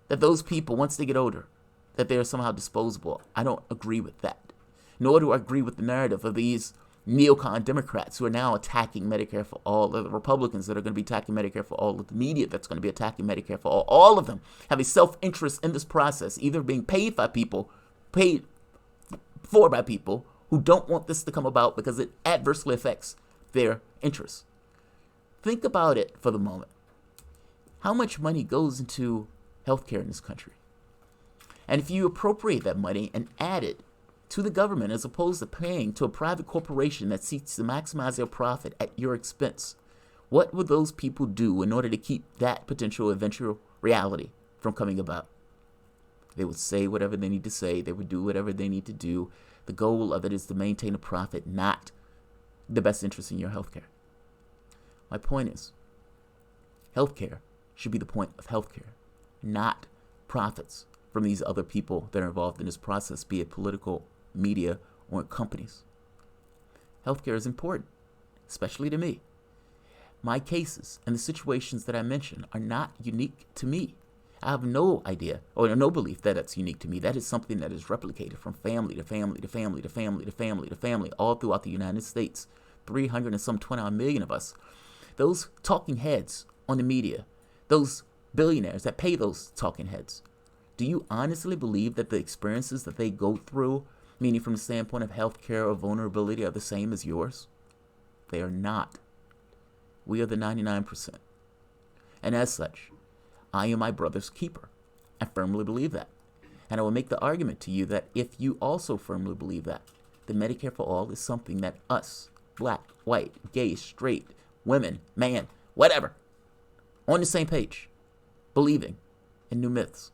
S2: That those people, once they get older, that they are somehow disposable. I don't agree with that. Nor do I agree with the narrative of these neocon Democrats who are now attacking Medicare for all, the Republicans that are going to be attacking Medicare for all, the media that's going to be attacking Medicare for all. All of them have a self-interest in this process, either being paid by people, paid for by people who don't want this to come about because it adversely affects their interests. Think about it for the moment. How much money goes into healthcare in this country? And if you appropriate that money and add it to the government as opposed to paying to a private corporation that seeks to maximize their profit at your expense, what would those people do in order to keep that potential eventual reality from coming about? They would say whatever they need to say. They would do whatever they need to do. The goal of it is to maintain a profit, not the best interest in your healthcare. My point is, healthcare should be the point of healthcare, not profits from these other people that are involved in this process, be it political, media, or companies. Healthcare is important, especially to me. My cases and the situations that I mentioned are not unique to me. I have no idea or no belief that it's unique to me. That is something that is replicated from family to family to family to family to family to family all throughout the United States. 300 and some 29 million of us. Those talking heads on the media, those billionaires that pay those talking heads, do you honestly believe that the experiences that they go through, meaning from the standpoint of healthcare or vulnerability, are the same as yours? They are not. We are the 99%. And as such, I am my brother's keeper. I firmly believe that. And I will make the argument to you that if you also firmly believe that, then Medicare for All is something that us, black, white, gay, straight, women, man, whatever, on the same page, believing in new myths,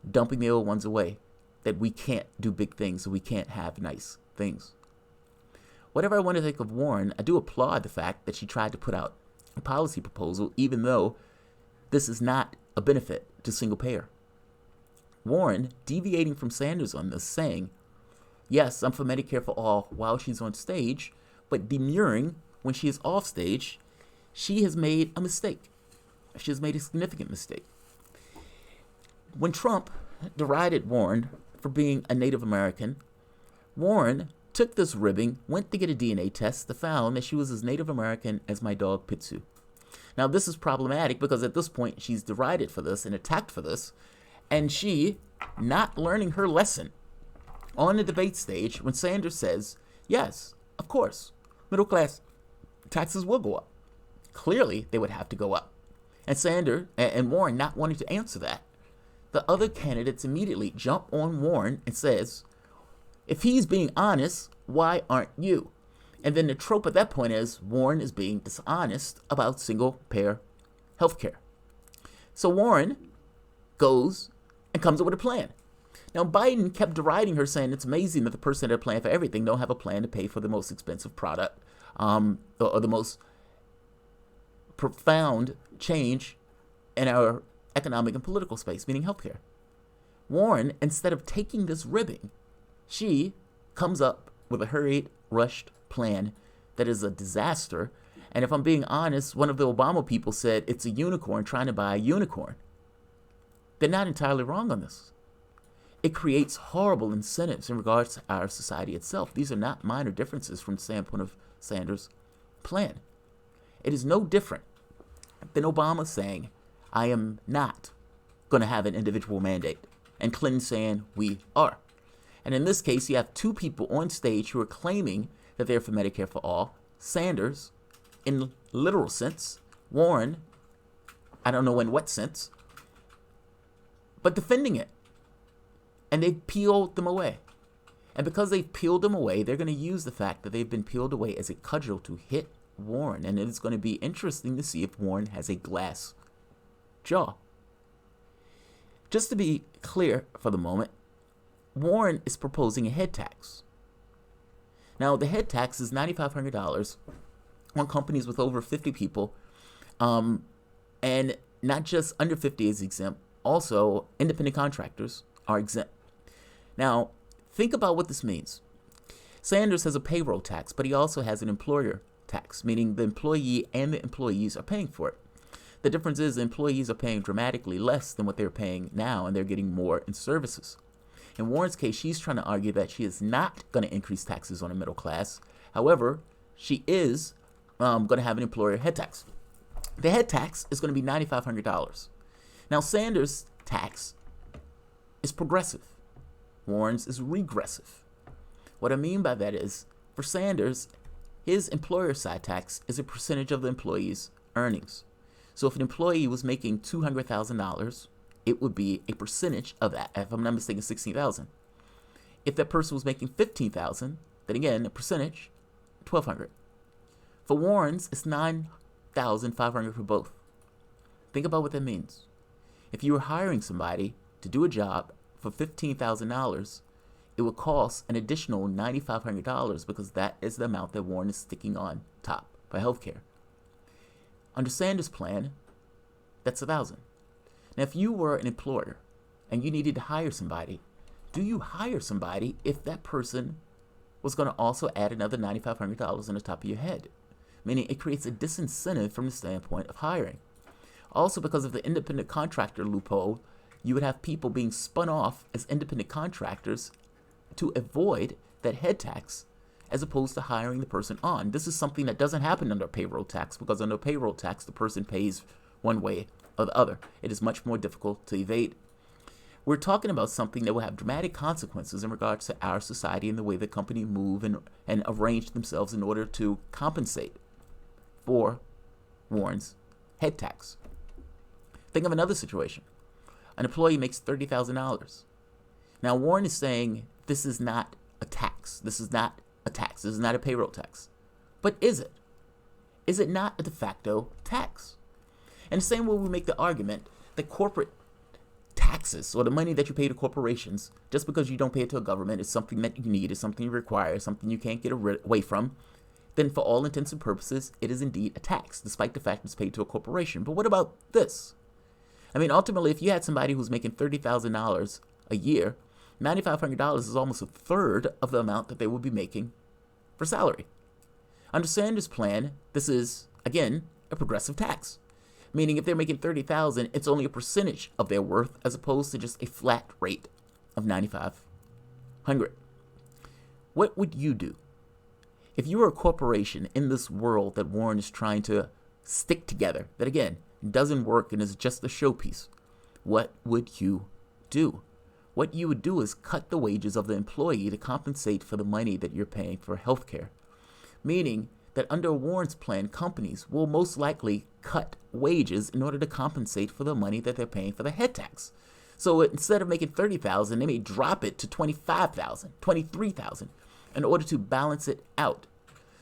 S2: dumping the old ones away, that we can't do big things, so we can't have nice things. Whatever I want to think of Warren, I do applaud the fact that she tried to put out a policy proposal, even though this is not a benefit to single payer. Warren deviating from Sanders on this, saying, yes, I'm for Medicare for all while she's on stage, but demurring when she is off stage, she has made a mistake. She has made a significant mistake. When Trump derided Warren for being a Native American, Warren took this ribbing, went to get a DNA test, and found that she was as Native American as my dog Pitsu. Now, this is problematic because at this point, she's derided for this and attacked for this, and she, not learning her lesson on the debate stage when Sanders says, yes, of course, middle class taxes will go up. Clearly, they would have to go up. And Sanders and Warren not wanting to answer that, the other candidates immediately jump on Warren and says, if he's being honest, why aren't you? And then the trope at that point is Warren is being dishonest about single-payer health care. So Warren goes and comes up with a plan. Now, Biden kept deriding her, saying it's amazing that the person that had a plan for everything don't have a plan to pay for the most expensive product or the most profound change in our economic and political space, meaning healthcare. Warren, instead of taking this ribbing, she comes up with a hurried, rushed plan that is a disaster. And if I'm being honest, one of the Obama people said it's a unicorn trying to buy a unicorn. They're not entirely wrong on this. It creates horrible incentives in regards to our society itself. These are not minor differences from the standpoint of Sanders' plan. It is no different than Obama saying, I am not going to have an individual mandate, and Clinton saying, we are. And in this case, you have two people on stage who are claiming that they're for Medicare for all. Sanders, in literal sense. Warren, I don't know in what sense, but defending it. And they've peeled them away. And because they've peeled them away, they're going to use the fact that they've been peeled away as a cudgel to hit Warren. And it's going to be interesting to see if Warren has a glass jaw. Just to be clear for the moment, Warren is proposing a head tax. Now, the head tax is $9,500 on companies with over 50 people. And not just under 50 is exempt. Also, independent contractors are exempt. Now, think about what this means. Sanders has a payroll tax, but he also has an employer tax, meaning the employee and the employees are paying for it. The difference is the employees are paying dramatically less than what they're paying now, and they're getting more in services. In Warren's case, she's trying to argue that she is not going to increase taxes on the middle class. However, she is going to have an employer head tax. The head tax is going to be $9,500. Now, Sanders' tax is progressive. Warren's is regressive. What I mean by that is, for Sanders, his employer side tax is a percentage of the employee's earnings. So if an employee was making $200,000, it would be a percentage of that. If I'm not mistaken, $16,000. If that person was making $15,000, then again, a percentage, $1,200. For Warren's, it's $9,500 for both. Think about what that means. If you were hiring somebody to do a job for $15,000, it would cost an additional $9,500 because that is the amount that Warren is sticking on top for healthcare. Under Sanders' plan, that's $1,000. Now, if you were an employer and you needed to hire somebody, do you hire somebody if that person was going to also add another $9,500 on the top of your head? Meaning it creates a disincentive from the standpoint of hiring. Also, because of the independent contractor loophole, you would have people being spun off as independent contractors to avoid that head tax as opposed to hiring the person on. This is something that doesn't happen under payroll tax because under payroll tax, the person pays one way or the other. It is much more difficult to evade. We're talking about something that will have dramatic consequences in regards to our society and the way the company move and arrange themselves in order to compensate for Warren's head tax. Think of another situation. An employee makes $30,000. Now, Warren is saying this is not a tax. This is not a tax. This is not a payroll tax. But is it? Is it not a de facto tax? And the same way we make the argument that corporate taxes or the money that you pay to corporations, just because you don't pay it to a government, is something that you need, is something you require, is something you can't get away from, then for all intents and purposes, it is indeed a tax, despite the fact it's paid to a corporation. But what about this? I mean, ultimately, if you had somebody who's making $30,000 a year, $9,500 is almost a third of the amount that they would be making for salary. Under Sanders' plan, this is, again, a progressive tax. Meaning if they're making $30,000, it's only a percentage of their worth as opposed to just a flat rate of $9,500. What would you do? If you were a corporation in this world that Warren is trying to stick together, that again, doesn't work and is just a showpiece, what would you do? What you would do is cut the wages of the employee to compensate for the money that you're paying for healthcare. Meaning that under Warren's plan, companies will most likely cut wages in order to compensate for the money that they're paying for the head tax. So instead of making $30,000, they may drop it to $25,000, $23,000 in order to balance it out.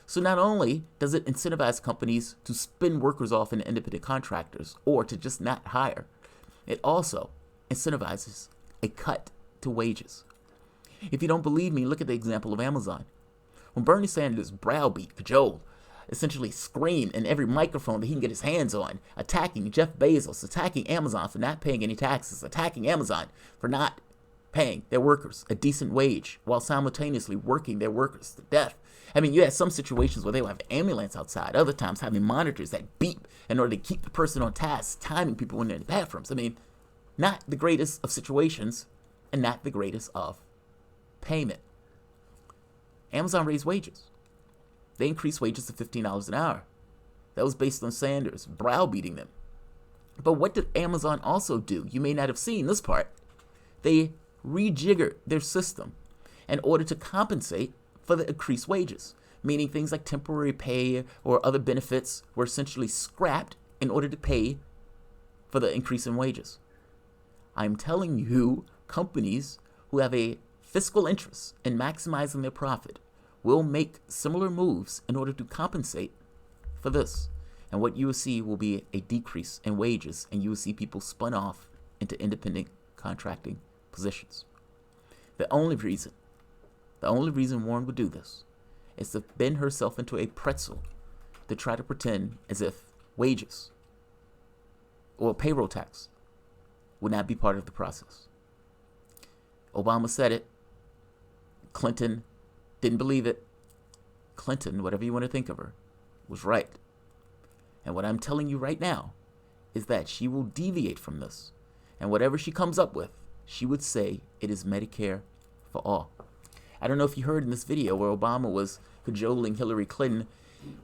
S2: So not only does it incentivize companies to spin workers off into independent contractors or to just not hire, it also incentivizes a cut to wages. If you don't believe me, look at the example of Amazon. When Bernie Sanders browbeat, cajoled essentially scream in every microphone that he can get his hands on, attacking Jeff Bezos, attacking Amazon for not paying any taxes, attacking Amazon for not paying their workers a decent wage while simultaneously working their workers to death. I mean, you had some situations where they would have an ambulance outside, other times having monitors that beep in order to keep the person on task, timing people when they're in the bathrooms. I mean, not the greatest of situations and not the greatest of payment. Amazon raised wages. They increased wages to $15 an hour. That was based on Sanders browbeating them. But what did Amazon also do? You may not have seen this part. They rejiggered their system in order to compensate for the increased wages, meaning things like temporary pay or other benefits were essentially scrapped in order to pay for the increase in wages. I'm telling you, companies who have a fiscal interest in maximizing their profit will make similar moves in order to compensate for this. And what you will see will be a decrease in wages, and you will see people spun off into independent contracting positions. The only reason Warren would do this is to bend herself into a pretzel to try to pretend as if wages or payroll tax would not be part of the process. Obama said it. Clinton didn't believe it. Clinton, whatever you want to think of her, was right. And what I'm telling you right now is that she will deviate from this. And whatever she comes up with, she would say it is Medicare for all. I don't know if you heard in this video where Obama was cajoling Hillary Clinton.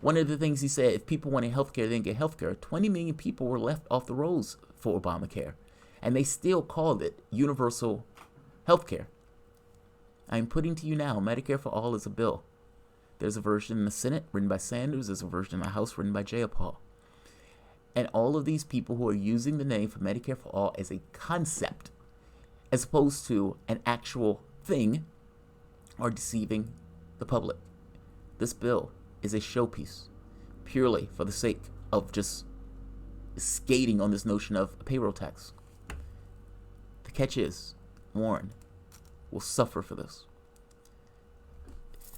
S2: One of the things he said, if people wanted health care, they didn't get health care. 20 million people were left off the rolls for Obamacare. And they still called it universal health care. I'm putting to you now, Medicare for all is a bill. There's a version in the Senate written by Sanders. There's a version in the House written by Jayapal. And all of these people who are using the name for Medicare for all as a concept, as opposed to an actual thing, are deceiving the public. This bill is a showpiece purely for the sake of just skating on this notion of a payroll tax. The catch is, Warren will suffer for this.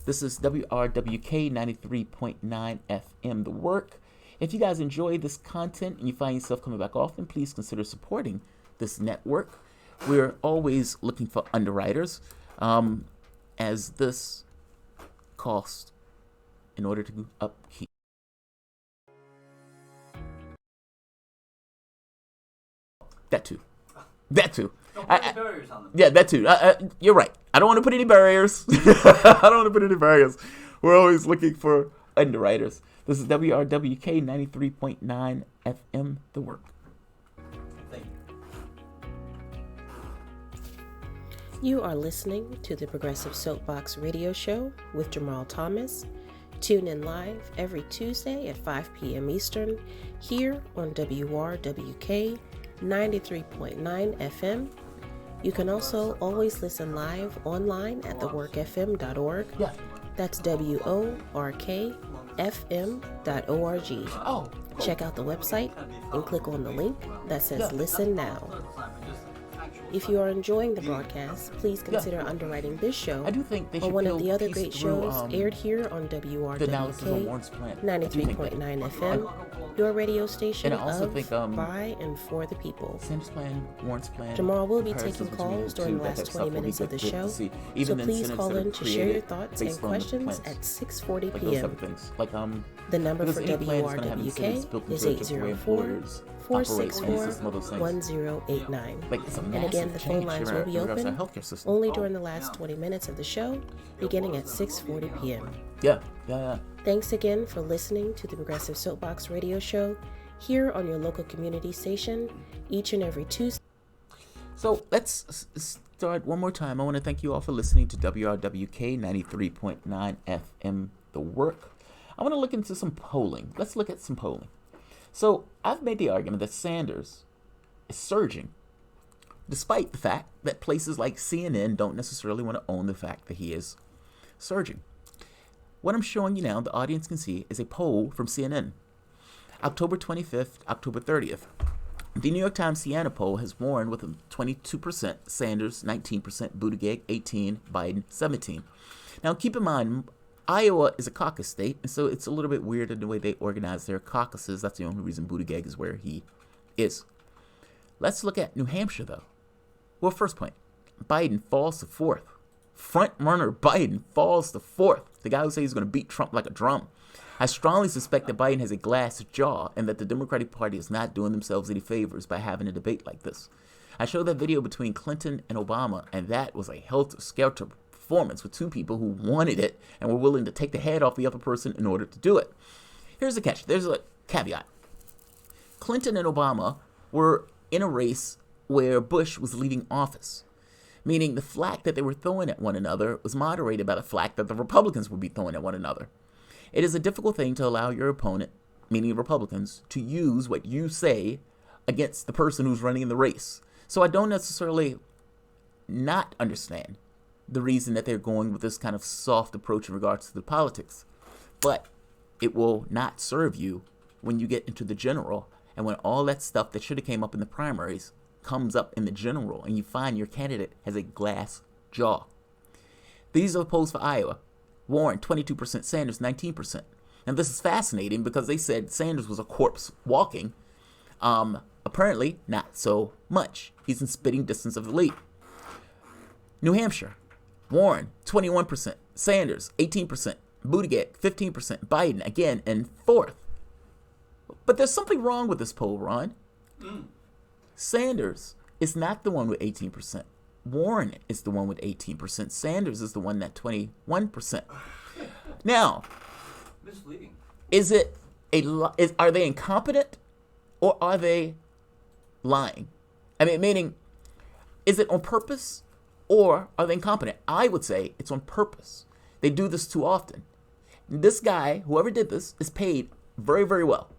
S2: This is WRWK 93.9 FM, The Work. If you guys enjoy this content and you find yourself coming back often, please consider supporting this network. We're always looking for underwriters, as this cost in order to upkeep. That too.
S1: Don't put any barriers on them.
S2: Yeah, that too. You're right. I don't want to put any barriers. I don't want to put any barriers. We're always looking for underwriters. This is WRWK 93.9 FM, The Work.
S1: Thank you.
S3: You are listening to the Progressive Soapbox Radio Show with Jamarl Thomas. Tune in live every Tuesday at 5 p.m. Eastern here on WRWK 93.9 FM. You can also always listen live online at theworkfm.org.
S2: Yeah.
S3: That's WORKFM.org.
S2: Oh.
S3: Check out the website and click on the link that says Listen Now. If you are enjoying the broadcast, please consider underwriting this show
S2: I do think they
S3: or
S2: should
S3: one of the other
S2: piece
S3: great
S2: through,
S3: shows aired here on
S2: the analysis on Warren's
S3: WRWK
S2: plan.
S3: 93.9 FM, your radio station
S2: And I also
S3: of,
S2: think,
S3: by, and for the people.
S2: Sanders' plan, Warren's plan.
S3: Jamarl will be
S2: comparisons
S3: taking
S2: between
S3: calls
S2: the
S3: during
S2: two,
S3: the
S2: that
S3: last
S2: type of
S3: 20
S2: stuff will be
S3: minutes of the
S2: good to
S3: show,
S2: see.
S3: so
S2: Even in
S3: please
S2: Senates
S3: call
S2: that are
S3: in to share your
S2: created
S3: thoughts and
S2: based on the
S3: questions
S2: plans.
S3: at 6:40
S2: Like those type
S3: p.m.
S2: of things. Like,
S3: The number
S2: because
S3: for
S2: any plan is gonna have incentives
S3: WRWK
S2: built
S3: is
S2: into it just the way employers operate and use some of those things.
S3: 804-464-1089.
S2: Like, it's a
S3: And
S2: massive
S3: again, the phone
S2: change
S3: lines
S2: in
S3: will be
S2: regards to our
S3: open
S2: healthcare system.
S3: only during the last 20 minutes of the show, beginning at 6:40 p.m.
S2: Yeah.
S3: Thanks again for listening to the Progressive Soapbox Radio Show here on your local community station each and every Tuesday.
S2: So let's start one more time. I want to thank you all for listening to WRWK 93.9 FM, The Work. I want to look into some polling. Let's look at some polling. So I've made the argument that Sanders is surging, despite the fact that places like CNN don't necessarily want to own the fact that he is surging. What I'm showing you now, the audience can see, is a poll from CNN. October 25th, October 30th. The New York Times Siena poll has Warren with a 22%, Sanders 19%, Buttigieg 18%, Biden 17%. Now keep in mind, Iowa is a caucus state, and so it's a little bit weird in the way they organize their caucuses. That's the only reason Buttigieg is where he is. Let's look at New Hampshire, though. Well, first point, Biden falls to fourth. Front runner Biden falls to fourth. The guy who says he's going to beat Trump like a drum. I strongly suspect that Biden has a glass jaw and that the Democratic Party is not doing themselves any favors by having a debate like this. I showed that video between Clinton and Obama, and that was a helter-skelter performance with two people who wanted it and were willing to take the head off the other person in order to do it. Here's the catch. There's a caveat. Clinton and Obama were in a race where Bush was leaving office, meaning the flack that they were throwing at one another was moderated by the flack that the Republicans would be throwing at one another. It is a difficult thing to allow your opponent, meaning Republicans, to use what you say against the person who's running in the race. So I don't necessarily not understand the reason that they're going with this kind of soft approach in regards to the politics. But it will not serve you when you get into the general, and when all that stuff that should have came up in the primaries comes up in the general, and you find your candidate has a glass jaw. These are the polls for Iowa. Warren, 22%, Sanders, 19%. And this is fascinating because they said Sanders was a corpse walking. Apparently, not so much. He's in spitting distance of the lead. New Hampshire, Warren, 21%, Sanders, 18%, Buttigieg, 15%, Biden, again, in fourth. But there's something wrong with this poll, Ron. Sanders is not the one with 18%. Warren is the one with 18%. Sanders is the one at 21%. Now,
S1: misleading.
S2: Are they incompetent or are they lying? I mean, meaning, is it on purpose or are they incompetent? I would say it's on purpose. They do this too often. This guy, whoever did this, is paid very, very well.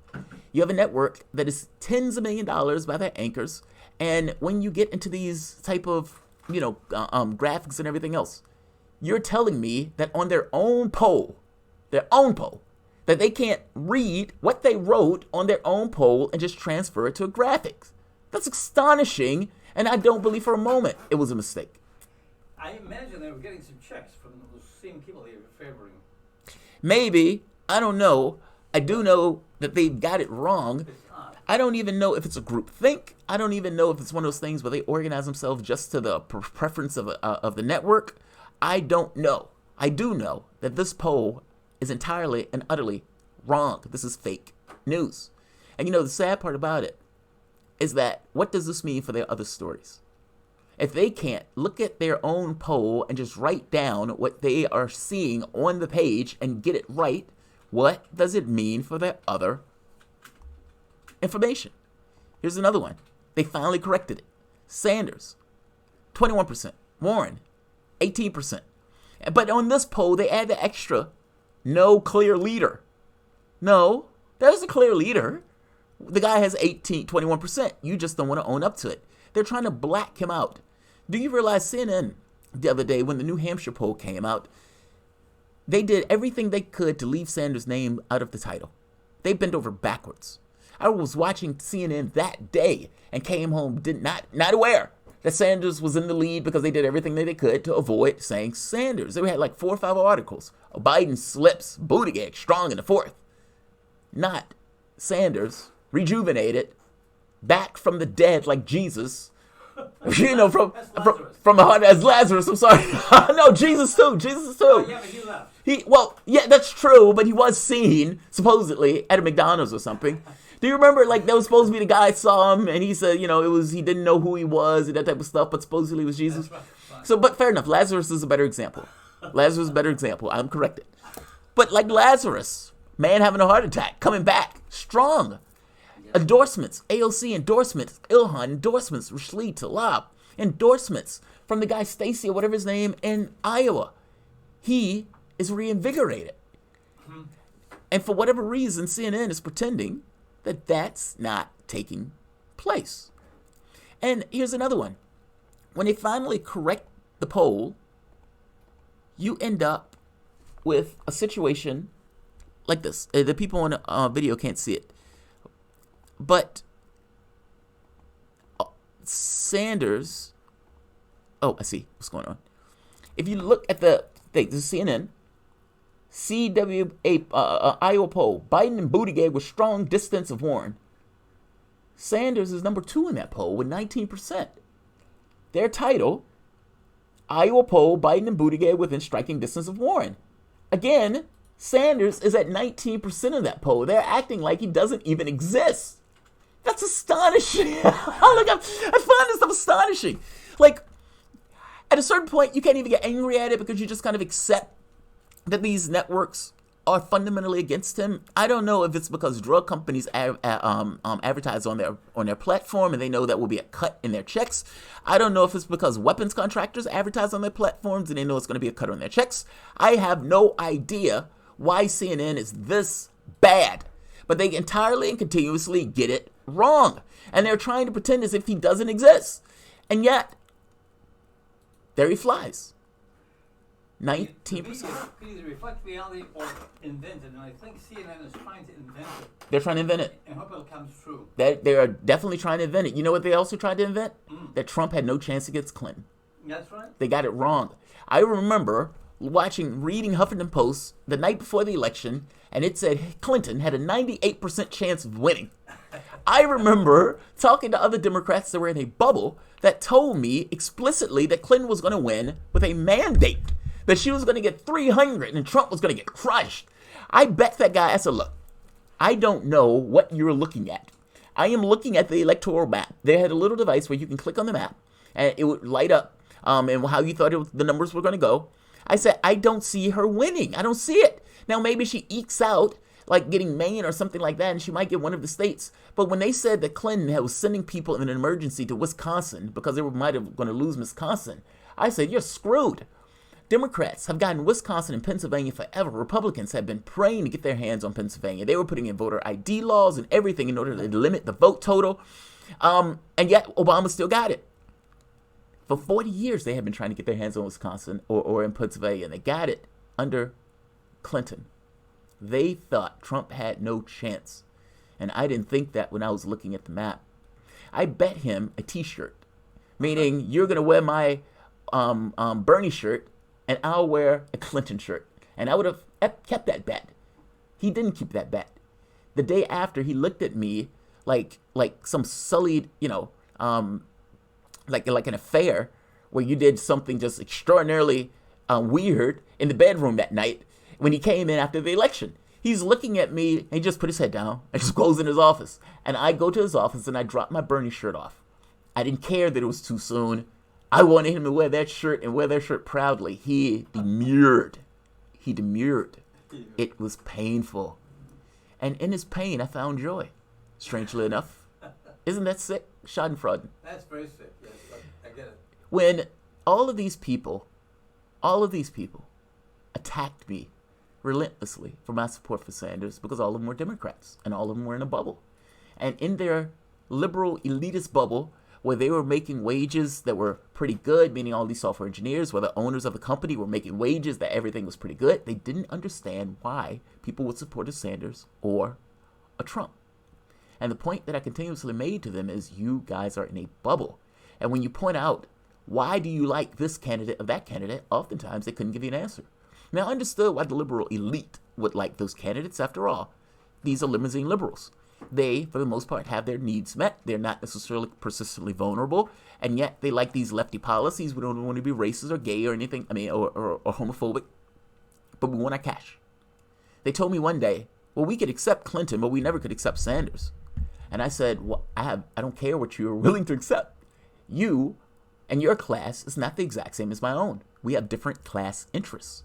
S2: You have a network that is tens of $millions by their anchors, and when you get into these type of graphics and everything else, you're telling me that on their own poll, that they can't read what they wrote on their own poll and just transfer it to a graphics. That's astonishing, and I don't believe for a moment it was a mistake.
S1: I imagine they were getting some checks from those same people they were favoring.
S2: Maybe. I don't know. I do know that they got it wrong. I don't even know if it's a group think. I don't even know if it's one of those things where they organize themselves just to the preference of the network. I don't know. I do know that this poll is entirely and utterly wrong. This is fake news. And the sad part about it is that what does this mean for their other stories? If they can't look at their own poll and just write down what they are seeing on the page and get it right, what does it mean for their other information? Here's another one. They finally corrected it. Sanders, 21%. Warren, 18%. But on this poll, they add the extra, no clear leader. No, there's a clear leader. The guy has 21%. You just don't want to own up to it. They're trying to black him out. Do you realize CNN the other day when the New Hampshire poll came out, they did everything they could to leave Sanders' name out of the title. They bent over backwards. I was watching CNN that day and came home not aware that Sanders was in the lead because they did everything that they could to avoid saying Sanders. They had like 4 or 5 articles. Biden slips, Buttigieg strong in the fourth. Not Sanders, rejuvenated, back from the dead like Jesus. From the heart as Lazarus. I'm sorry. No, Jesus too.
S1: Oh, yeah, but he left.
S2: That's true, but he was seen supposedly at a McDonald's or something. Do you remember, that was supposed to be the guy saw him, and he said, he didn't know who he was and that type of stuff, but supposedly it was Jesus. Right. So, but fair enough. Lazarus is a better example. I'm corrected. But like Lazarus, man having a heart attack, coming back, strong. Endorsements, AOC endorsements, Ilhan endorsements, Rashid Tlaib endorsements from the guy Stacey or whatever his name in Iowa. He is reinvigorated. And for whatever reason, CNN is pretending that that's not taking place. And here's another one. When they finally correct the poll, you end up with a situation like this. The people on video can't see it. But Sanders, I see what's going on. If you look at this is CNN, Iowa poll. Biden and Buttigieg with strong distance of Warren. Sanders is number 2 in that poll with 19%. Their title, Iowa poll, Biden and Buttigieg within striking distance of Warren. Again, Sanders is at 19% of that poll. They're acting like he doesn't even exist. That's astonishing. I find this stuff astonishing. Like, at a certain point, you can't even get angry at it because you just kind of accept that these networks are fundamentally against him. I don't know if it's because drug companies advertise on their platform and they know that will be a cut in their checks. I don't know if it's because weapons contractors advertise on their platforms and they know it's going to be a cut on their checks. I have no idea why CNN is this bad, but they entirely and continuously get it wrong, and they're trying to pretend as if he doesn't exist, and yet there he flies. 19%.
S1: Either reflect reality or invent it, and I think CNN is trying to invent it.
S2: They're trying to invent it.
S1: And hope it comes true.
S2: They are definitely trying to invent it. You know what they also tried to invent? That Trump had no chance against Clinton.
S1: That's right.
S2: They got it wrong. I remember reading Huffington Post the night before the election, and it said Clinton had a 98% chance of winning. I remember talking to other Democrats that were in a bubble that told me explicitly that Clinton was going to win with a mandate, that she was going to get 300 and Trump was going to get crushed. I bet that guy, I said, look, I don't know what you're looking at. I am looking at the electoral map. They had a little device where you can click on the map and it would light up and how you thought the numbers were going to go. I said, I don't see her winning. I don't see it. Now, maybe she ekes out like getting Maine or something like that, and she might get one of the states. But when they said that Clinton was sending people in an emergency to Wisconsin because they might have going to lose Wisconsin, I said, you're screwed. Democrats have gotten Wisconsin and Pennsylvania forever. Republicans have been praying to get their hands on Pennsylvania. They were putting in voter ID laws and everything in order to limit the vote total. And yet Obama still got it. For 40 years, they have been trying to get their hands on Wisconsin or in Pennsylvania, and they got it under Clinton. They thought Trump had no chance. And I didn't think that when I was looking at the map. I bet him a t-shirt, meaning you're going to wear my Bernie shirt and I'll wear a Clinton shirt. And I would have kept that bet. He didn't keep that bet. The day after, he looked at me like some sullied, like an affair where you did something just extraordinarily weird in the bedroom that night when he came in after the election. He's looking at me and he just put his head down and just goes in his office. And I go to his office and I drop my Bernie shirt off. I didn't care that it was too soon. I wanted him to wear that shirt and wear that shirt proudly. He demurred. It was painful. And in his pain, I found joy, strangely enough. Isn't that sick? Schadenfreude.
S1: That's very sick, yes, I get it.
S2: When all of these people attacked me relentlessly for my support for Sanders because all of them were Democrats and all of them were in a bubble. And in their liberal elitist bubble, where they were making wages that were pretty good, meaning all these software engineers, where the owners of the company were making wages that everything was pretty good, they didn't understand why people would support a Sanders or a Trump. And the point that I continuously made to them is you guys are in a bubble. And when you point out, why do you like this candidate or that candidate, oftentimes they couldn't give you an answer. Now, I understood why the liberal elite would like those candidates. After all, these are limousine liberals. They, for the most part, have their needs met. They're not necessarily persistently vulnerable. And yet they like these lefty policies. We don't want to be racist or gay or anything, or homophobic. But we want our cash. They told me one day, well, we could accept Clinton, but we never could accept Sanders. And I said, well, I don't care what you're willing to accept. You and your class is not the exact same as my own. We have different class interests.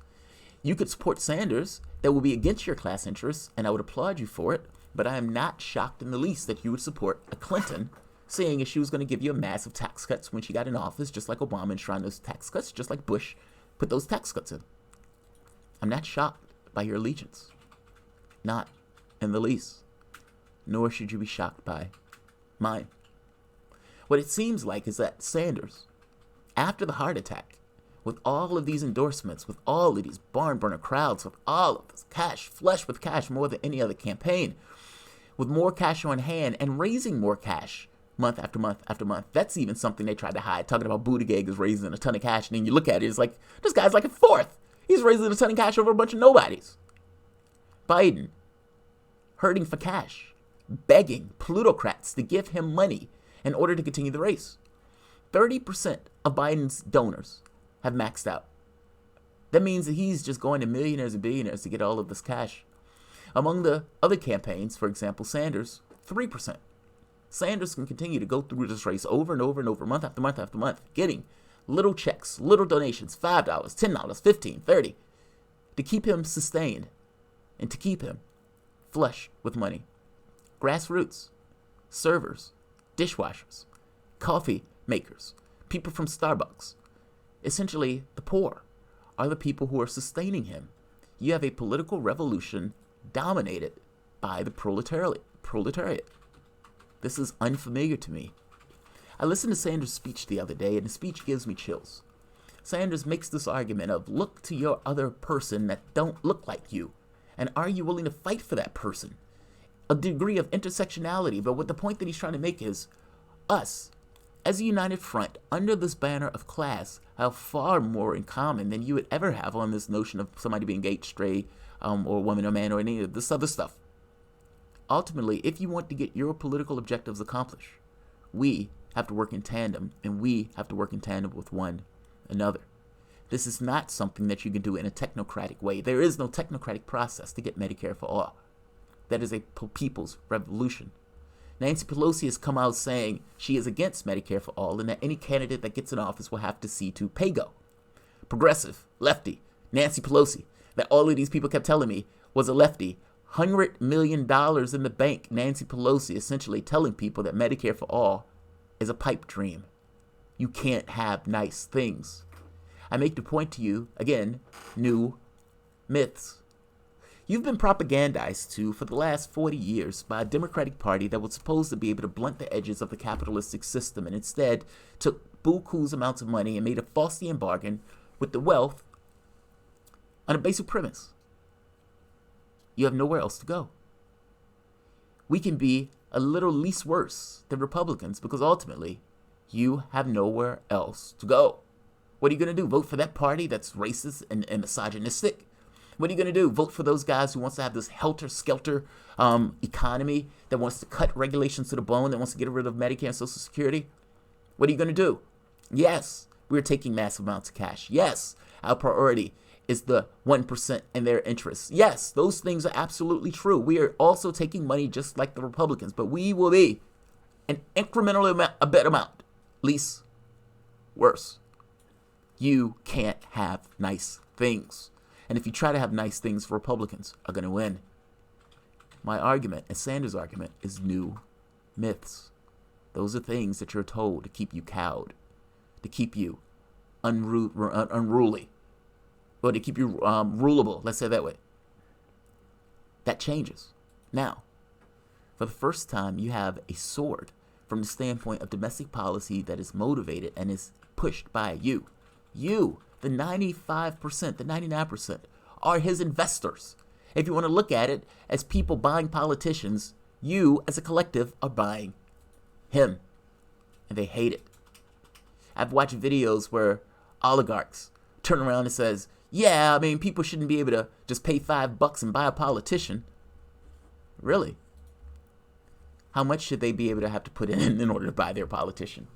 S2: You could support Sanders that will be against your class interests, and I would applaud you for it, but I am not shocked in the least that you would support a Clinton, saying if she was going to give you a massive tax cuts when she got in office, just like Obama enshrined those tax cuts, just like Bush put those tax cuts in. I'm not shocked by your allegiance. Not in the least. Nor should you be shocked by mine. What it seems like is that Sanders, after the heart attack, with all of these endorsements, with all of these barn burner crowds, with all of this cash, flush with cash more than any other campaign, with more cash on hand and raising more cash month after month after month. That's even something they tried to hide, talking about Buttigieg is raising a ton of cash, and then you look at it, it's like, this guy's like a fourth. He's raising a ton of cash over a bunch of nobodies. Biden hurting for cash, begging plutocrats to give him money in order to continue the race. 30% of Biden's donors have maxed out. That means that he's just going to millionaires and billionaires to get all of this cash. Among the other campaigns, for example, Sanders, 3%. Sanders can continue to go through this race over and over and over, month after month after month, getting little checks, little donations, $5, $10, $15, $30, to keep him sustained and to keep him flush with money. Grassroots, servers, dishwashers, coffee makers, people from Starbucks, essentially the poor, are the people who are sustaining him. You have a political revolution dominated by the proletariat. This is unfamiliar to me. I listened to Sanders' speech the other day, and the speech gives me chills. Sanders makes this argument of look to your other person that don't look like you, and are you willing to fight for that person? A degree of intersectionality, but what the point that he's trying to make is us, as a united front, under this banner of class, have far more in common than you would ever have on this notion of somebody being gay, straight, or woman or man, or any of this other stuff. Ultimately, if you want to get your political objectives accomplished, we have to work in tandem, and we have to work in tandem with one another. This is not something that you can do in a technocratic way. There is no technocratic process to get Medicare for all. That is a people's revolution. Nancy Pelosi has come out saying she is against Medicare for all and that any candidate that gets in office will have to see to pay-go. Progressive, lefty, Nancy Pelosi, that all of these people kept telling me was a lefty, $100 million in the bank. Nancy Pelosi essentially telling people that Medicare for all is a pipe dream. You can't have nice things. I make the point to you, again, new myths. You've been propagandized to for the last 40 years by a Democratic Party that was supposed to be able to blunt the edges of the capitalistic system and instead took buku's amounts of money and made a Faustian bargain with the wealth on a basic premise. You have nowhere else to go. We can be a little least worse than Republicans because ultimately you have nowhere else to go. What are you going to do? Vote for that party that's racist and misogynistic? What are you going to do? Vote for those guys who wants to have this helter-skelter economy, that wants to cut regulations to the bone, that wants to get rid of Medicare and Social Security? What are you going to do? Yes, we're taking massive amounts of cash. Yes, our priority is the 1% and their interests. Yes, those things are absolutely true. We are also taking money just like the Republicans, but we will be an incremental amount, a better amount, least worse. You can't have nice things. And if you try to have nice things, Republicans are going to win. My argument, and Sanders' argument, is new myths. Those are things that you're told to keep you cowed, to keep you unruly, or to keep you rulable, let's say it that way. That changes. Now, for the first time, you have a sword from the standpoint of domestic policy that is motivated and is pushed by you. You, the 95%, the 99%, are his investors. If you want to look at it as people buying politicians, you, as a collective, are buying him. And they hate it. I've watched videos where oligarchs turn around and says, yeah, I mean, people shouldn't be able to just pay $5 and buy a politician. Really? How much should they be able to have to put in order to buy their politician?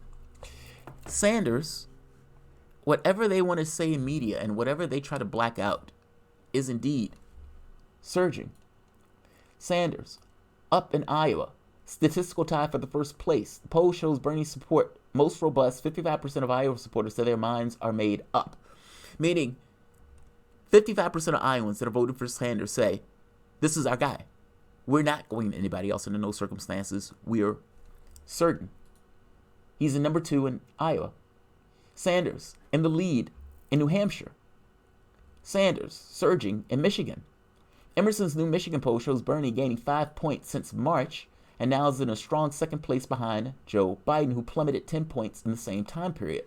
S2: Sanders, whatever they want to say in media and whatever they try to black out, is indeed surging. Sanders, up in Iowa, statistical tie for the first place. The poll shows Bernie's support most robust. 55% of Iowa supporters say their minds are made up. Meaning, 55% of Iowans that are voting for Sanders say, this is our guy. We're not going to anybody else under no circumstances. We're certain. He's the number 2 in Iowa. Sanders in the lead in New Hampshire. Sanders surging in Michigan. Emerson's new Michigan poll shows Bernie gaining 5 points since March and now is in a strong second place behind Joe Biden, who plummeted 10 points in the same time period.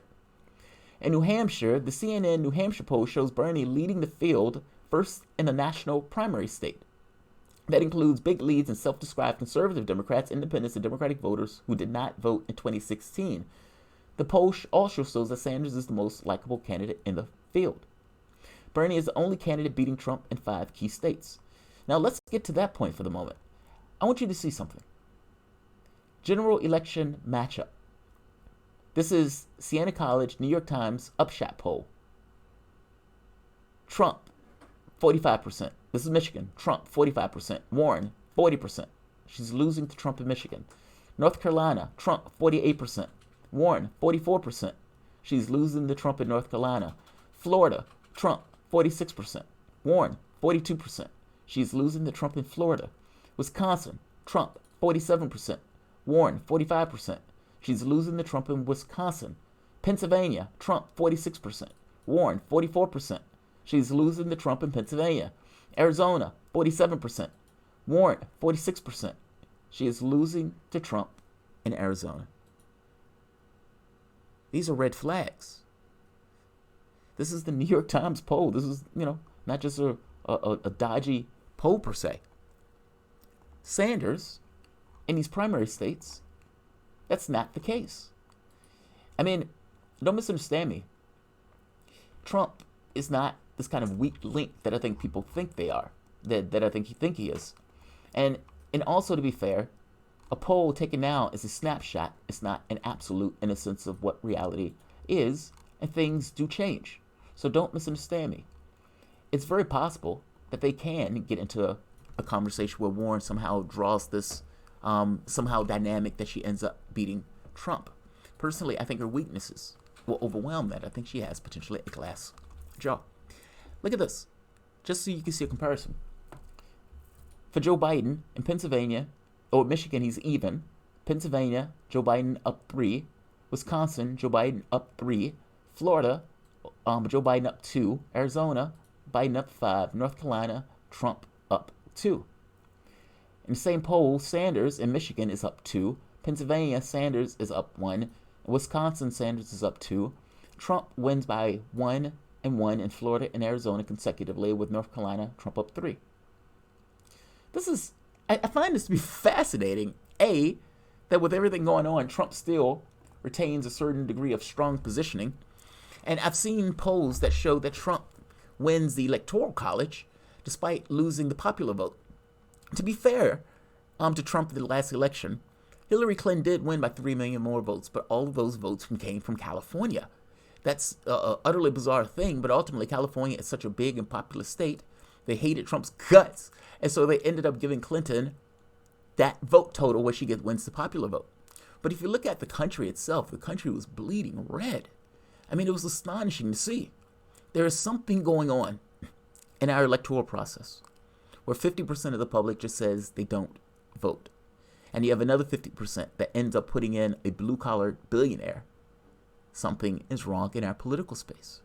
S2: In New Hampshire, the CNN New Hampshire poll shows Bernie leading the field first in the national primary state. That includes big leads in self-described conservative Democrats, independents, and Democratic voters who did not vote in 2016. The poll also shows that Sanders is the most likable candidate in the field. Bernie is the only candidate beating Trump in 5 key states. Now let's get to that point for the moment. I want you to see something. General election matchup. This is Siena College, New York Times, Upshot poll. Trump, 45%. This is Michigan. Trump, 45%. Warren, 40%. She's losing to Trump in Michigan. North Carolina, Trump, 48%. Warren, 44%. She's losing to Trump in North Carolina. Florida, Trump, 46%. Warren, 42%. She's losing to Trump in Florida. Wisconsin, Trump, 47%. Warren, 45%. She's losing to Trump in Wisconsin. Pennsylvania, Trump, 46%. Warren, 44%. She's losing to Trump in Pennsylvania. Arizona, 47%. Warren, 46%. She is losing to Trump in Arizona. These are red flags. This is the New York Times poll. This is, not just a dodgy poll per se. Sanders, in these primary states, that's not the case. I mean, don't misunderstand me. Trump is not this kind of weak link that I think people think they are, that I think he is. And also, to be fair, a poll taken now is a snapshot. It's not an absolute in a sense of what reality is, and things do change. So don't misunderstand me. It's very possible that they can get into a conversation where Warren somehow draws this somehow dynamic that she ends up beating Trump. Personally, I think her weaknesses will overwhelm that. I think she has potentially a glass jaw. Look at this, just so you can see a comparison. For Joe Biden in Pennsylvania, or Michigan, he's even. Pennsylvania, Joe Biden up 3. Wisconsin, Joe Biden up 3. Florida, Joe Biden up 2. Arizona, Biden up 5. North Carolina, Trump up 2. In the same poll, Sanders in Michigan is up 2. Pennsylvania, Sanders is up 1. Wisconsin, Sanders is up 2. Trump wins by 1 and 1 in Florida and Arizona consecutively, with North Carolina, Trump up 3. I find this to be fascinating. A, that with everything going on, Trump still retains a certain degree of strong positioning. And I've seen polls that show that Trump wins the Electoral College despite losing the popular vote. To be fair to Trump in the last election, Hillary Clinton did win by 3 million more votes, but all of those votes came from California. That's an utterly bizarre thing, but ultimately California is such a big and populous state, they hated Trump's guts, and so they ended up giving Clinton that vote total where she wins the popular vote. But if you look at the country itself, the country was bleeding red. I mean, it was astonishing to see. There is something going on in our electoral process where 50% of the public just says they don't vote. And you have another 50% that ends up putting in a blue-collar billionaire. Something is wrong in our political space.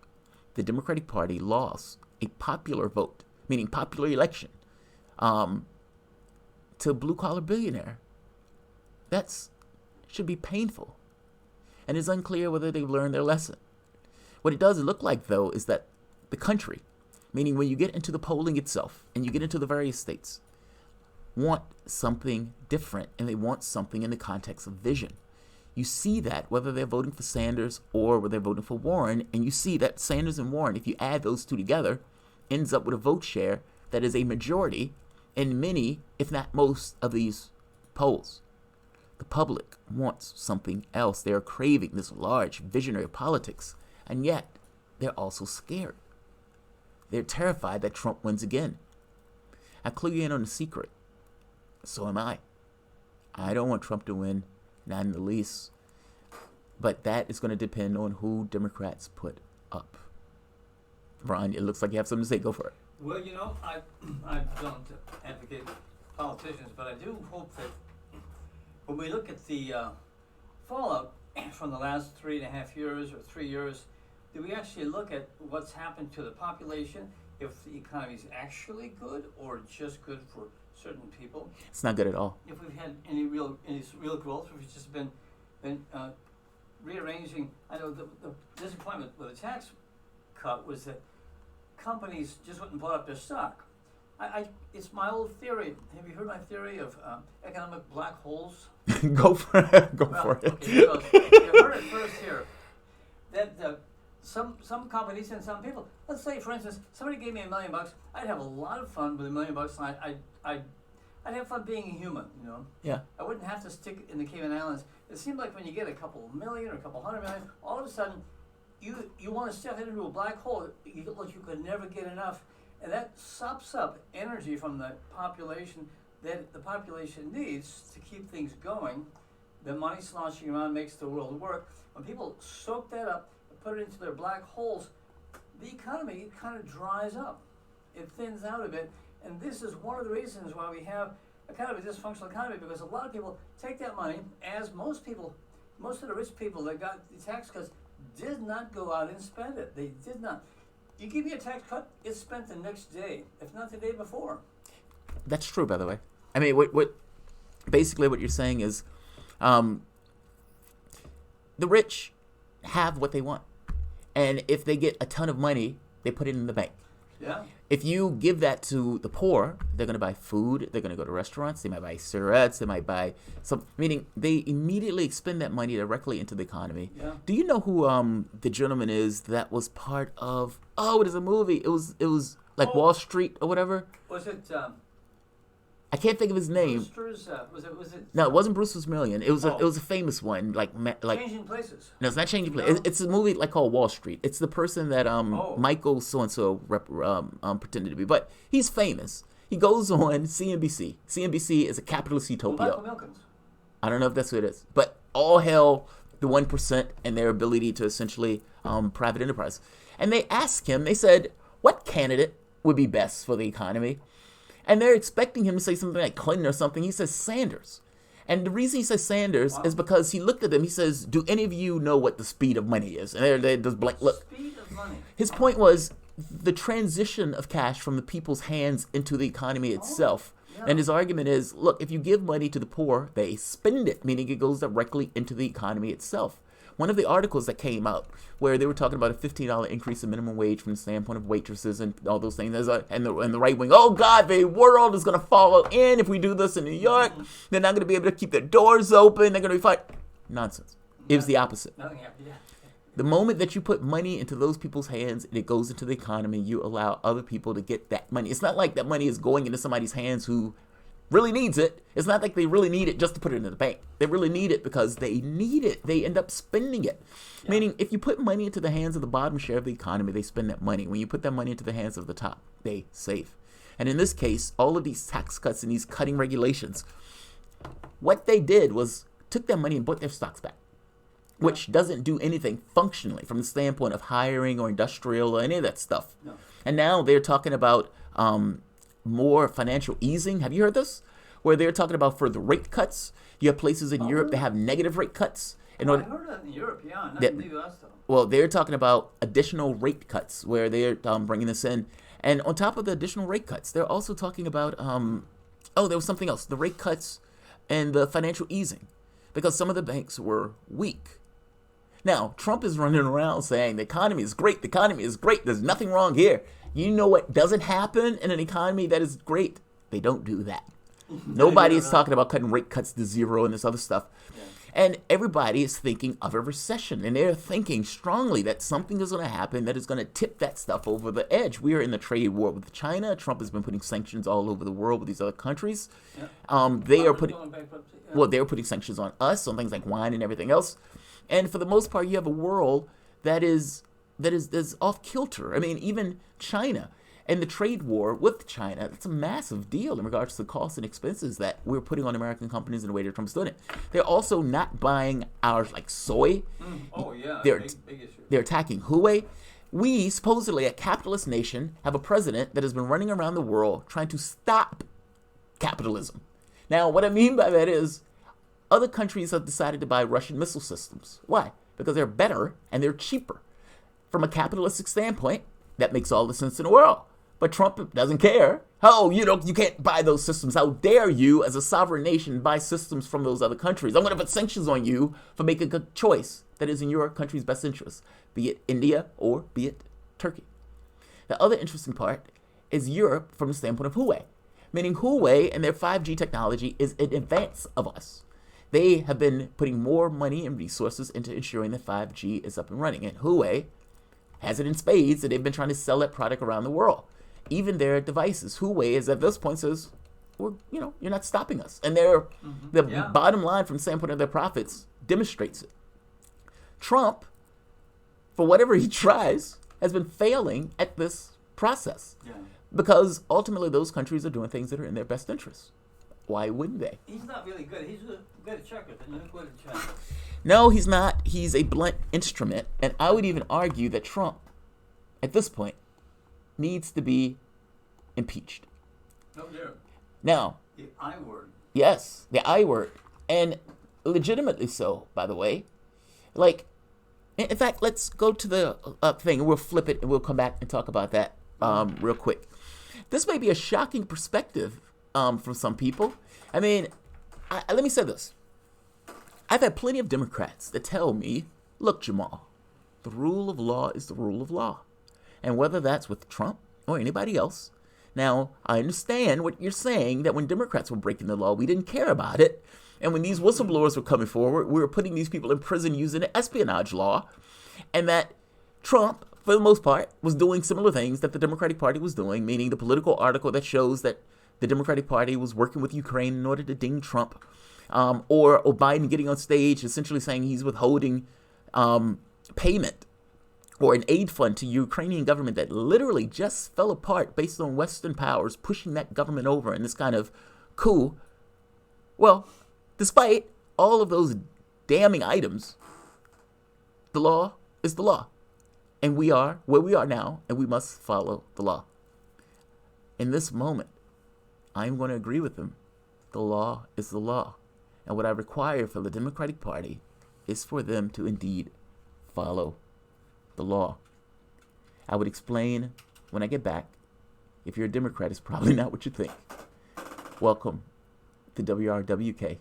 S2: The Democratic Party lost a popular vote, meaning popular election, to a blue-collar billionaire. That should be painful. And it's unclear whether they've learned their lesson. What it does look like, though, is that the country, meaning when you get into the polling itself and you get into the various states, want something different, and they want something in the context of vision. You see that whether they're voting for Sanders or whether they're voting for Warren, and you see that Sanders and Warren, if you add those two together, ends up with a vote share that is a majority in many, if not most, of these polls. The public wants something else. They are craving this large visionary politics, and yet they're also scared. They're terrified that Trump wins again. I clue you in on a secret. So am I. I don't want Trump to win, not in the least. But that is going to depend on who Democrats put up. Ron, it looks like you have something to say. Go for it.
S1: Well, I don't advocate politicians, but I do hope that when we look at the fallout from the last 3.5 years or 3 years, do we actually look at what's happened to the population, if the economy is actually good or just good for certain people?
S2: It's not good at all.
S1: If we've had any real growth, if it's just been rearranging. I know the disappointment with the tax cut was that companies just went and bought up their stock. It's my old theory. Have you heard my theory of economic black holes?
S2: Go for it. Go for it.
S1: Okay, you heard it first here. That some companies and some people. Let's say, for instance, somebody gave me $1 million. I'd have a lot of fun with $1 million, and I'd have fun being a human. You know.
S2: Yeah.
S1: I wouldn't have to stick in the Cayman Islands. It seemed like when you get a couple million or a couple $100 million, all of a sudden, you want to step into a black hole. You could never get enough, and that sops up energy from the population that the population needs to keep things going. The money sloshing around makes the world work. When people soak that up and put it into their black holes, the economy kind of dries up. It thins out a bit, and this is one of the reasons why we have a kind of a dysfunctional economy, because a lot of people take that money, as most of the rich people that got the tax cuts did not go out and spend it. They did not. You give me a tax cut, it's spent the next day, if not the day before.
S2: That's true, by the way. I mean, what basically what you're saying is, the rich have what they want, and if they get a ton of money, they put it in the bank.
S1: Yeah.
S2: If you give that to the poor, they're going to buy food, they're going to go to restaurants, they might buy cigarettes, they might buy some, meaning they immediately expend that money directly into the economy.
S1: Yeah.
S2: Do you know who the gentleman is that was part of, it is a movie, it was like Wall Street or whatever?
S1: Was it
S2: I can't think of his name.
S1: Brewster's, was it
S2: No, it wasn't Brewster's Million. It was a famous one, like
S1: Changing Places?
S2: No, it's not Changing Places. It's a movie like called Wall Street. It's the person that Michael so and so pretended to be, but he's famous. He goes on CNBC. CNBC is a capitalist utopia.
S1: Michael Milkins.
S2: I don't know if that's what it is, but all hell the 1% and their ability to essentially private enterprise. And they asked him. They said, "What candidate would be best for the economy?" And they're expecting him to say something like Clinton or something. He says Sanders. And the reason he says Sanders is because he looked at them. He says, "Do any of you know what the speed of money is?" And they're just blank look.
S1: Speed of money.
S2: His point was the transition of cash from the people's hands into the economy itself.
S1: Yeah.
S2: And his argument is, look, if you give money to the poor, they spend it, meaning it goes directly into the economy itself. One of the articles that came out where they were talking about a $15 increase in minimum wage from the standpoint of waitresses and all those things, and the right wing, oh God, the world is going to follow in if we do this in New York. They're not going to be able to keep their doors open. They're going to be fine. Nonsense. It was the opposite.
S1: Nothing happened. Yeah.
S2: The moment that you put money into those people's hands and it goes into the economy, you allow other people to get that money. It's not like that money is going into somebody's hands who really needs it. It's not like they really need it just to put it in the bank. They really need it because they need it. They end up spending it. Yeah. Meaning, if you put money into the hands of the bottom share of the economy, they spend that money. When you put that money into the hands of the top, they save. And in this case, all of these tax cuts and these cutting regulations, what they did was took that money and bought their stocks back, which doesn't do anything functionally from the standpoint of hiring or industrial or any of that stuff.
S1: No.
S2: And now they're talking about more financial easing. Have you heard this? Where they're talking about further rate cuts. You have places in Europe that have negative rate cuts.
S1: I heard that in Europe, yeah, not in the U.S. though.
S2: Well, they're talking about additional rate cuts where they're bringing this in. And on top of the additional rate cuts, they're also talking about, there was something else, the rate cuts and the financial easing, because some of the banks were weak. Now, Trump is running around saying the economy is great, there's nothing wrong here. You know what doesn't happen in an economy that is great? They don't do that. Nobody is talking about cutting rate cuts to zero and this other stuff. Yeah. And everybody is thinking of a recession, and they're thinking strongly that something is going to happen that is going to tip that stuff over the edge. We are in the trade war with China. Trump has been putting sanctions all over the world with these other countries. Yeah. They're putting sanctions on us on things like wine and everything else. And for the most part, you have a world that is off kilter. I mean, even China and the trade war with China, it's a massive deal in regards to the costs and expenses that we're putting on American companies in the way that Trump's doing it. They're also not buying our soy.
S1: Big issue.
S2: They're attacking Huawei. We, supposedly a capitalist nation, have a president that has been running around the world trying to stop capitalism. Now, what I mean by that is other countries have decided to buy Russian missile systems. Why? Because they're better and they're cheaper. From a capitalistic standpoint, that makes all the sense in the world. But Trump doesn't care. Oh, you can't buy those systems. How dare you, as a sovereign nation, buy systems from those other countries? I'm going to put sanctions on you for making a choice that is in your country's best interest, be it India or be it Turkey. The other interesting part is Europe from the standpoint of Huawei, meaning Huawei and their 5G technology is in advance of us. They have been putting more money and resources into ensuring that 5G is up and running. And Huawei has it in spades, and they've been trying to sell that product around the world. Even their devices. Huawei is at this point says, you're not stopping us. And bottom line from the standpoint of their profits demonstrates it. Trump, for whatever he tries, has been failing at this process. Yeah. Because ultimately those countries are doing things that are in their best interests. Why wouldn't they?
S1: He's not really good. He's good at checkers. He's not good at checkers.
S2: No, he's not. He's a blunt instrument. And I would even argue that Trump, at this point, needs to be impeached.
S1: No, yeah.
S2: Now,
S1: the I word.
S2: Yes, the I word. And legitimately so, by the way. Like, in fact, let's go to the thing, and we'll flip it, and we'll come back and talk about that real quick. This may be a shocking perspective from some people. I mean, let me say this. I've had plenty of Democrats that tell me, look, Jamarl, the rule of law is the rule of law. And whether that's with Trump or anybody else. Now, I understand what you're saying, that when Democrats were breaking the law, we didn't care about it. And when these whistleblowers were coming forward, we were putting these people in prison using the espionage law. And that Trump, for the most part, was doing similar things that the Democratic Party was doing, meaning the political article that shows that the Democratic Party was working with Ukraine in order to ding Trump, or Biden getting on stage essentially saying he's withholding payment or an aid fund to Ukrainian government that literally just fell apart based on Western powers pushing that government over in this kind of coup. Well, despite all of those damning items, the law is the law. And we are where we are now, and we must follow the law. In this moment, I'm going to agree with them. The law is the law. And what I require for the Democratic Party is for them to indeed follow the law. I would explain when I get back. If you're a Democrat, it's probably not what you think. Welcome to WRWK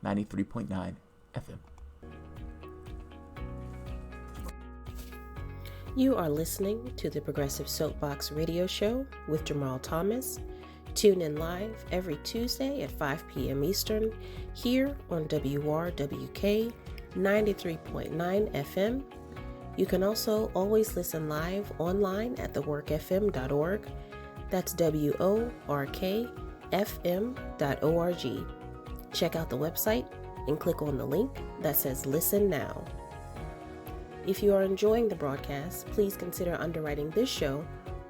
S2: 93.9 FM.
S3: You are listening to the Progressive Soapbox Radio Show with Jamarl Thomas. Tune in live every Tuesday at 5 p.m. Eastern here on WRWK 93.9 FM. You can also always listen live online at theworkfm.org. That's WORKFM.org. Check out the website and click on the link that says Listen Now. If you are enjoying the broadcast, please consider underwriting this show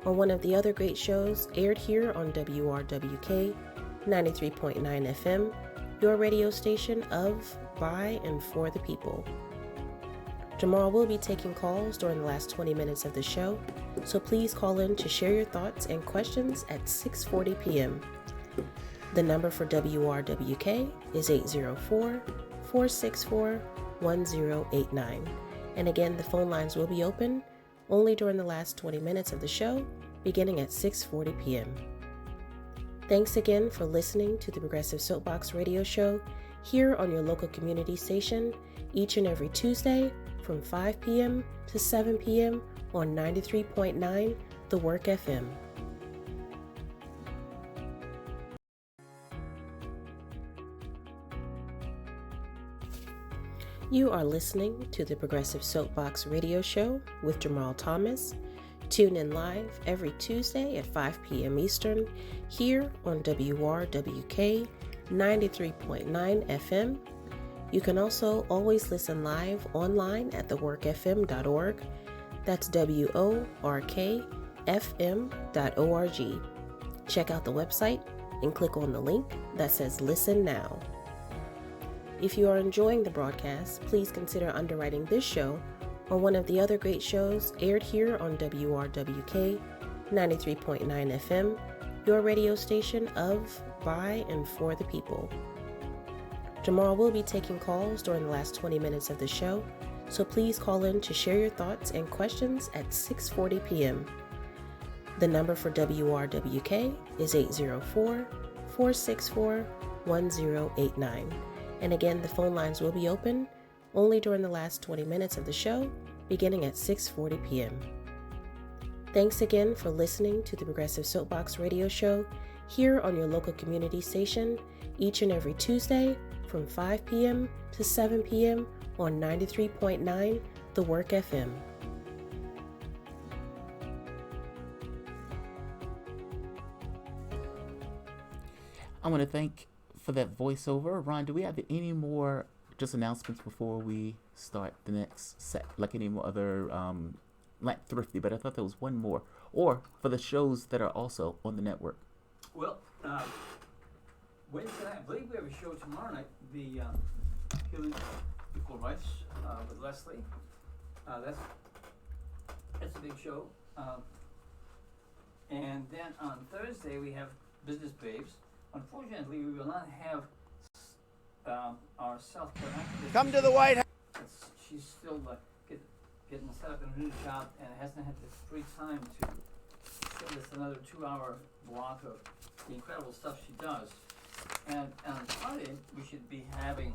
S3: or one of the other great shows aired here on WRWK 93.9 FM, your radio station of, by, and for the people. Jamarl will be taking calls during the last 20 minutes of the show, so please call in to share your thoughts and questions at 6:40 p.m. The number for WRWK is 804-464-1089. And again, the phone lines will be open only during the last 20 minutes of the show, beginning at 6:40 p.m. Thanks again for listening to the Progressive Soapbox Radio Show here on your local community station each and every Tuesday from 5 p.m. to 7 p.m. on 93.9 The Work FM. You are listening to the Progressive Soapbox Radio Show with Jamarl Thomas. Tune in live every Tuesday at 5 p.m. Eastern here on WRWK 93.9 FM. You can also always listen live online at theworkfm.org. That's WORKFM.org. Check out the website and click on the link that says Listen Now. If you are enjoying the broadcast, please consider underwriting this show or one of the other great shows aired here on WRWK 93.9 FM, your radio station of, by, and for the people. Jamarl will be taking calls during the last 20 minutes of the show, so please call in to share your thoughts and questions at 6:40 p.m. The number for WRWK is 804-464-1089. And again, the phone lines will be open only during the last 20 minutes of the show, beginning at 6:40 p.m. Thanks again for listening to the Progressive Soapbox Radio Show here on your local community station each and every Tuesday from 5 p.m. to 7 p.m. on 93.9 The Work FM.
S2: I want to thank for that voiceover. Ron, do we have any more just announcements before we start the next set? Like any more other, not Thrifty, but I thought there was one more. Or for the shows that are also on the network.
S1: Well, Wednesday night, I believe we have a show tomorrow night, the Human Equal Rights with Leslie. That's a big show. And then on Thursday we have Business Babes. Unfortunately, we will not have our South Carolina.
S5: Come to the White House.
S1: She's still getting set up in her new job and hasn't had the free time to give us another 2-hour block of the incredible stuff she does. And on Friday, we should be having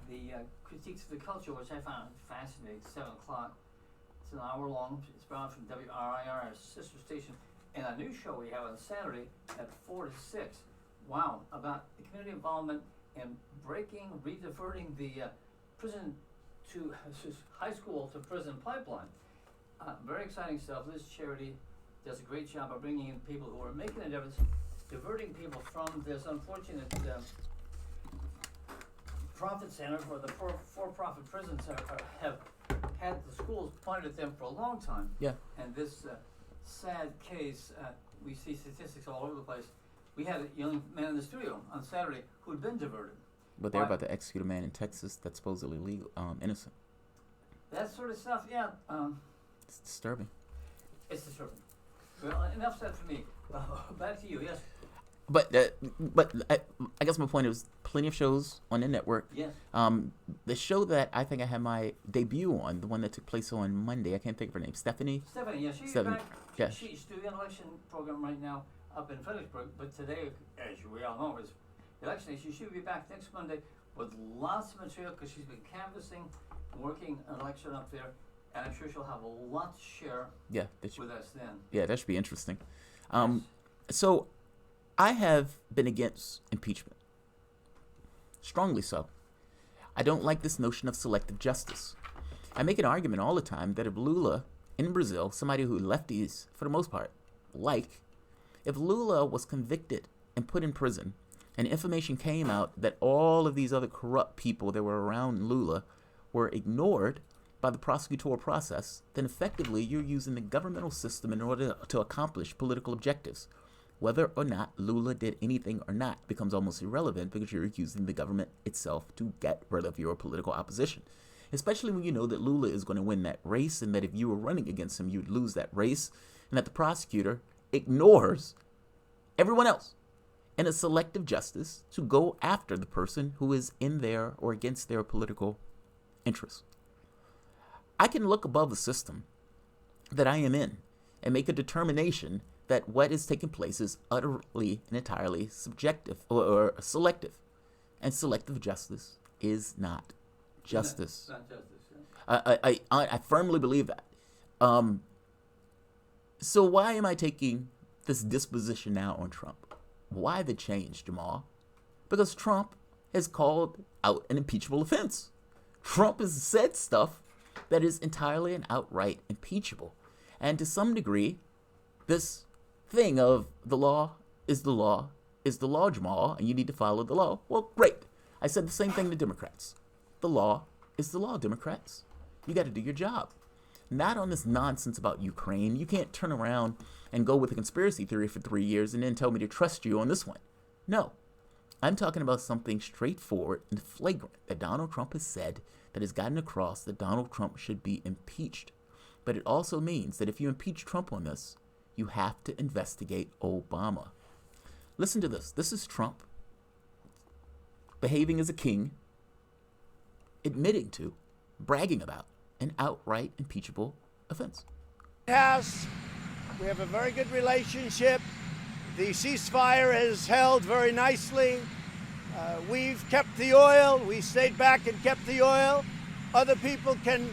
S1: the Critiques of the Culture, which I found fascinating, 7 o'clock. It's an hour long. It's brought from WRIR, our sister station. And a new show we have on Saturday at 4 to 6. Wow, about the community involvement and rediverting the prison to high school to prison pipeline. Very exciting stuff. This charity does a great job of bringing in people who are making a difference, diverting people from this unfortunate profit center where the for-profit prisons have had the schools pointed at them for a long time.
S2: Yeah.
S1: And this sad case, we see statistics all over the place. We had a young man in the studio on Saturday who had been diverted.
S2: But they're about to execute a man in Texas that's supposedly legal, innocent.
S1: That sort of stuff, yeah.
S2: It's disturbing.
S1: It's disturbing. Well, enough said for me. Back to you, yes.
S2: But I guess my point is plenty of shows on the network.
S1: Yes.
S2: The show that I think I had my debut on, the one that took place on Monday, I can't think of her name, Stephanie?
S1: Stephanie, yeah, she's
S2: Stephanie,
S1: back.
S2: yeah.
S1: She's doing an election program right now up in Fredericksburg, but today, as we all know, is election day. She should be back next Monday with lots of material because she's been canvassing, working an election up there, and I'm sure she'll have a lot to share with us then.
S2: Yeah, that should be interesting.
S1: Yes.
S2: So I have been against impeachment. Strongly so. I don't like this notion of selective justice. I make an argument all the time that if Lula in Brazil, somebody who lefties, for the most part, if Lula was convicted and put in prison, and information came out that all of these other corrupt people that were around Lula were ignored by the prosecutorial process, then effectively you're using the governmental system in order to accomplish political objectives. Whether or not Lula did anything or not becomes almost irrelevant because you're using the government itself to get rid of your political opposition. Especially when you know that Lula is going to win that race and that if you were running against him, you'd lose that race, and that the prosecutor ignores everyone else in a selective justice to go after the person who is in their or against their political interests. I can look above the system that I am in and make a determination that what is taking place is utterly and entirely subjective or selective. And selective justice is not justice.
S1: Not justice, yeah.
S2: I firmly believe that. So why am I taking this disposition now on Trump? Why the change, Jamarl? Because Trump has called out an impeachable offense. Trump has said stuff that is entirely and outright impeachable. And to some degree, this thing of the law is the law is the law, Jamarl, and you need to follow the law. Well, great. I said the same thing to Democrats. The law is the law, Democrats. You got to do your job. Not on this nonsense about Ukraine. You can't turn around and go with a conspiracy theory for 3 years and then tell me to trust you on this one. No. I'm talking about something straightforward and flagrant that Donald Trump has said that has gotten across that Donald Trump should be impeached. But it also means that if you impeach Trump on this, you have to investigate Obama. Listen to this. This is Trump behaving as a king, admitting to, bragging about an outright impeachable offense.
S5: House, we have a very good relationship. The ceasefire has held very nicely. We've kept the oil. We stayed back and kept the oil. Other people can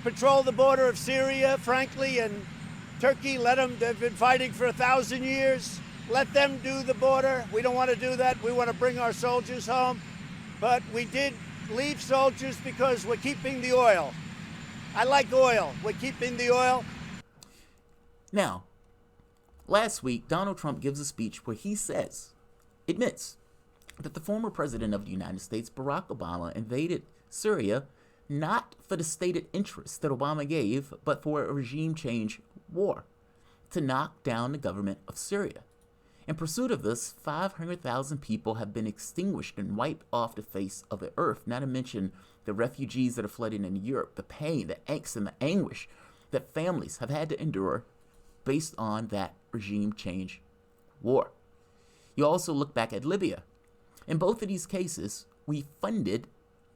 S5: patrol the border of Syria, frankly, and Turkey. Let them. They've been fighting for 1,000 years. Let them do the border. We don't want to do that. We want to bring our soldiers home. But we did leave soldiers because we're keeping the oil. I like oil. We're keeping the oil.
S2: Now, last week, Donald Trump gives a speech where he says admits that the former president of the United States, Barack Obama, invaded Syria not for the stated interests that Obama gave, but for a regime change war to knock down the government of Syria. In pursuit of this, 500,000 people have been extinguished and wiped off the face of the earth, not to mention the refugees that are flooding in Europe, the pain, the angst, and the anguish that families have had to endure based on that regime change war. You also look back at Libya. In both of these cases, we funded,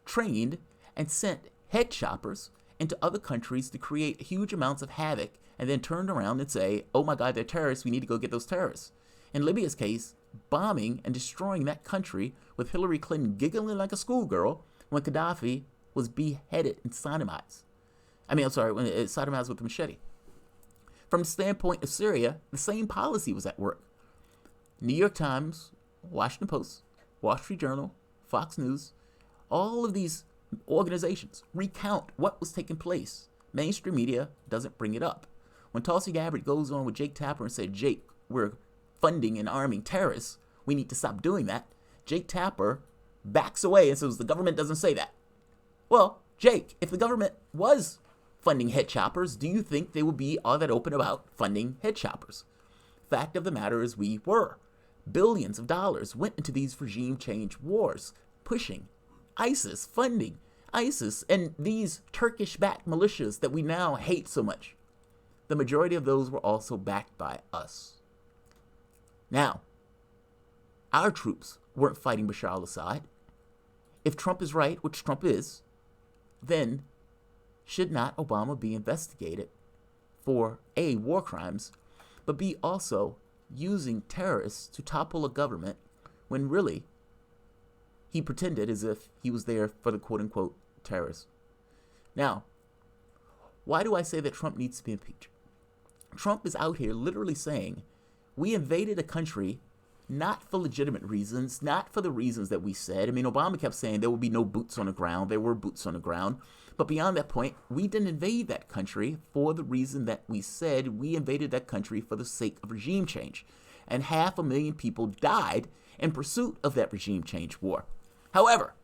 S2: trained, and sent head choppers into other countries to create huge amounts of havoc and then turned around and say, oh my God, they're terrorists, we need to go get those terrorists. In Libya's case, bombing and destroying that country with Hillary Clinton giggling like a schoolgirl when Gaddafi was beheaded and sodomized. When sodomized with a machete. From the standpoint of Syria, the same policy was at work. New York Times, Washington Post, Wall Street Journal, Fox News, all of these organizations recount what was taking place. Mainstream media doesn't bring it up. When Tulsi Gabbard goes on with Jake Tapper and said, Jake, we're funding and arming terrorists, we need to stop doing that, Jake Tapper backs away and says the government doesn't say that. Well, Jake, if the government was funding head choppers, do you think they would be all that open about funding head choppers? Fact of the matter is we were. Billions of dollars went into these regime change wars, pushing ISIS, funding ISIS, and these Turkish-backed militias that we now hate so much. The majority of those were also backed by us. Now, our troops weren't fighting Bashar al-Assad. If Trump is right, which Trump is, then should not Obama be investigated for A, war crimes, but B, also using terrorists to topple a government when really he pretended as if he was there for the quote-unquote terrorists. Now, why do I say that Trump needs to be impeached? Trump is out here literally saying, we invaded a country not for legitimate reasons, not for the reasons that we said. Obama kept saying there would be no boots on the ground. There were boots on the ground. But beyond that point, we didn't invade that country for the reason that we said. We invaded that country for the sake of regime change. And 500,000 people died in pursuit of that regime change war. However,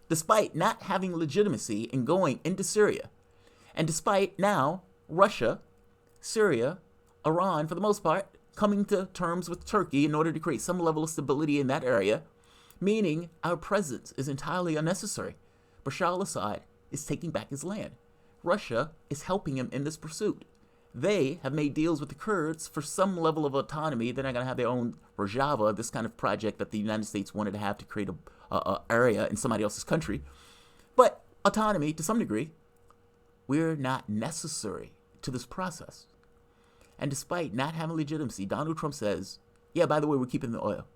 S2: despite not having legitimacy in going into Syria, and despite now Russia, Syria, Iran, for the most part, coming to terms with Turkey in order to create some level of stability in that area, meaning our presence is entirely unnecessary. Bashar al-Assad is taking back his land. Russia is helping him in this pursuit. They have made deals with the Kurds for some level of autonomy. They're not going to have their own Rojava, this kind of project that the United States wanted to have to create a area in somebody else's country. But autonomy, to some degree, we're not necessary to this process. And despite not having legitimacy, Donald Trump says, yeah, by the way, we're keeping the oil.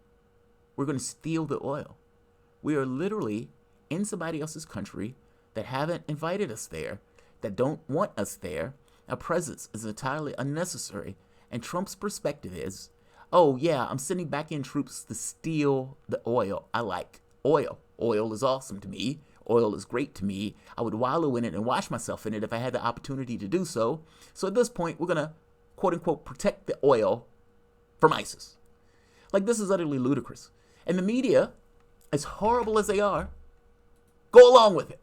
S2: We're going to steal the oil. We are literally in somebody else's country that haven't invited us there, that don't want us there. Our presence is entirely unnecessary. And Trump's perspective is, oh yeah, I'm sending back in troops to steal the oil. I like oil. Oil is awesome to me. Oil is great to me. I would wallow in it and wash myself in it if I had the opportunity to do so. So at this point, we're going to, quote unquote, protect the oil from ISIS. Like, this is utterly ludicrous. And the media, as horrible as they are, go along with it.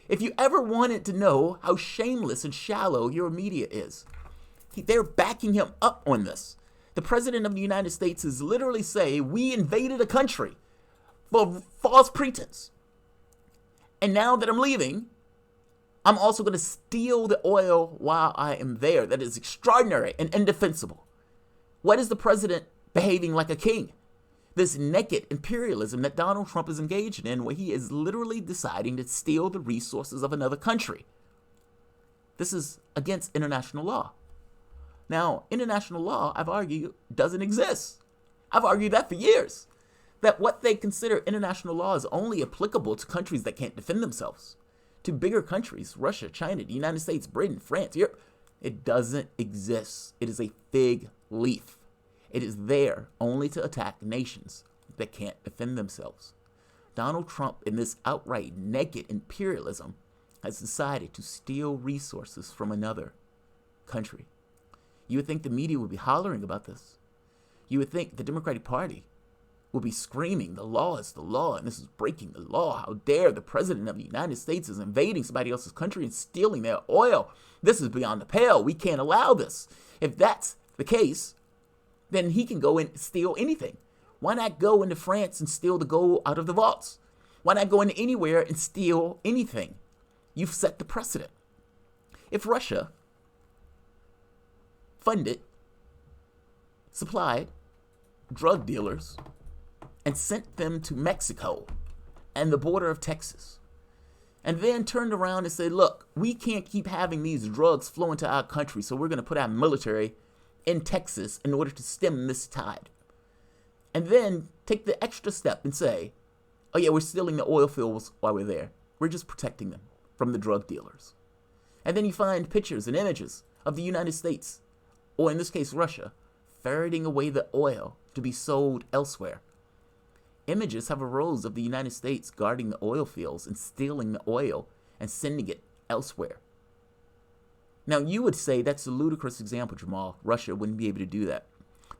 S2: If you ever wanted to know how shameless and shallow your media is, they're backing him up on this. The president of the United States is literally saying, we invaded a country for false pretense. And now that I'm leaving, I'm also going to steal the oil while I am there. That is extraordinary and indefensible. What is the president behaving like a king? This naked imperialism that Donald Trump is engaged in, where he is literally deciding to steal the resources of another country. This is against international law. Now, international law, I've argued, doesn't exist. I've argued that for years. That what they consider international law is only applicable to countries that can't defend themselves. To bigger countries, Russia, China, the United States, Britain, France, Europe, it doesn't exist. It is a fig leaf. It is there only to attack nations that can't defend themselves. Donald Trump, in this outright naked imperialism, has decided to steal resources from another country. You would think the media would be hollering about this. You would think the Democratic Party will be screaming, the law is the law, and this is breaking the law. How dare the president of the United States is invading somebody else's country and stealing their oil. This is beyond the pale. We can't allow this. If that's the case, then he can go and steal anything. Why not go into France and steal the gold out of the vaults? Why not go into anywhere and steal anything? You've set the precedent. If Russia funded, supplied drug dealers and sent them to Mexico and the border of Texas, and then turned around and said, look, we can't keep having these drugs flow into our country, so we're going to put our military in Texas in order to stem this tide. And then take the extra step and say, oh yeah, we're stealing the oil fields while we're there. We're just protecting them from the drug dealers. And then you find pictures and images of the United States, or in this case Russia, ferreting away the oil to be sold elsewhere. Images have arose of the United States guarding the oil fields and stealing the oil and sending it elsewhere. Now, you would say that's a ludicrous example, Jamarl. Russia wouldn't be able to do that.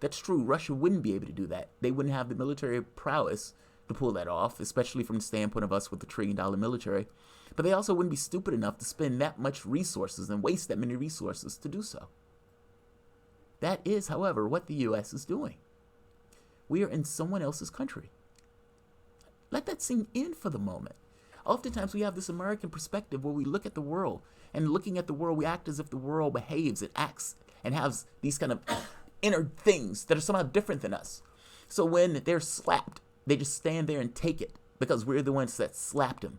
S2: That's true. Russia wouldn't be able to do that. They wouldn't have the military prowess to pull that off, especially from the standpoint of us with the $1 trillion military. But they also wouldn't be stupid enough to spend that much resources and waste that many resources to do so. That is, however, what the U.S. is doing. We are in someone else's country. Let that sink in for the moment. Oftentimes we have this American perspective where we look at the world, and looking at the world, we act as if the world behaves and acts and has these kind of inner things that are somehow different than us. So when they're slapped, they just stand there and take it because we're the ones that slapped them.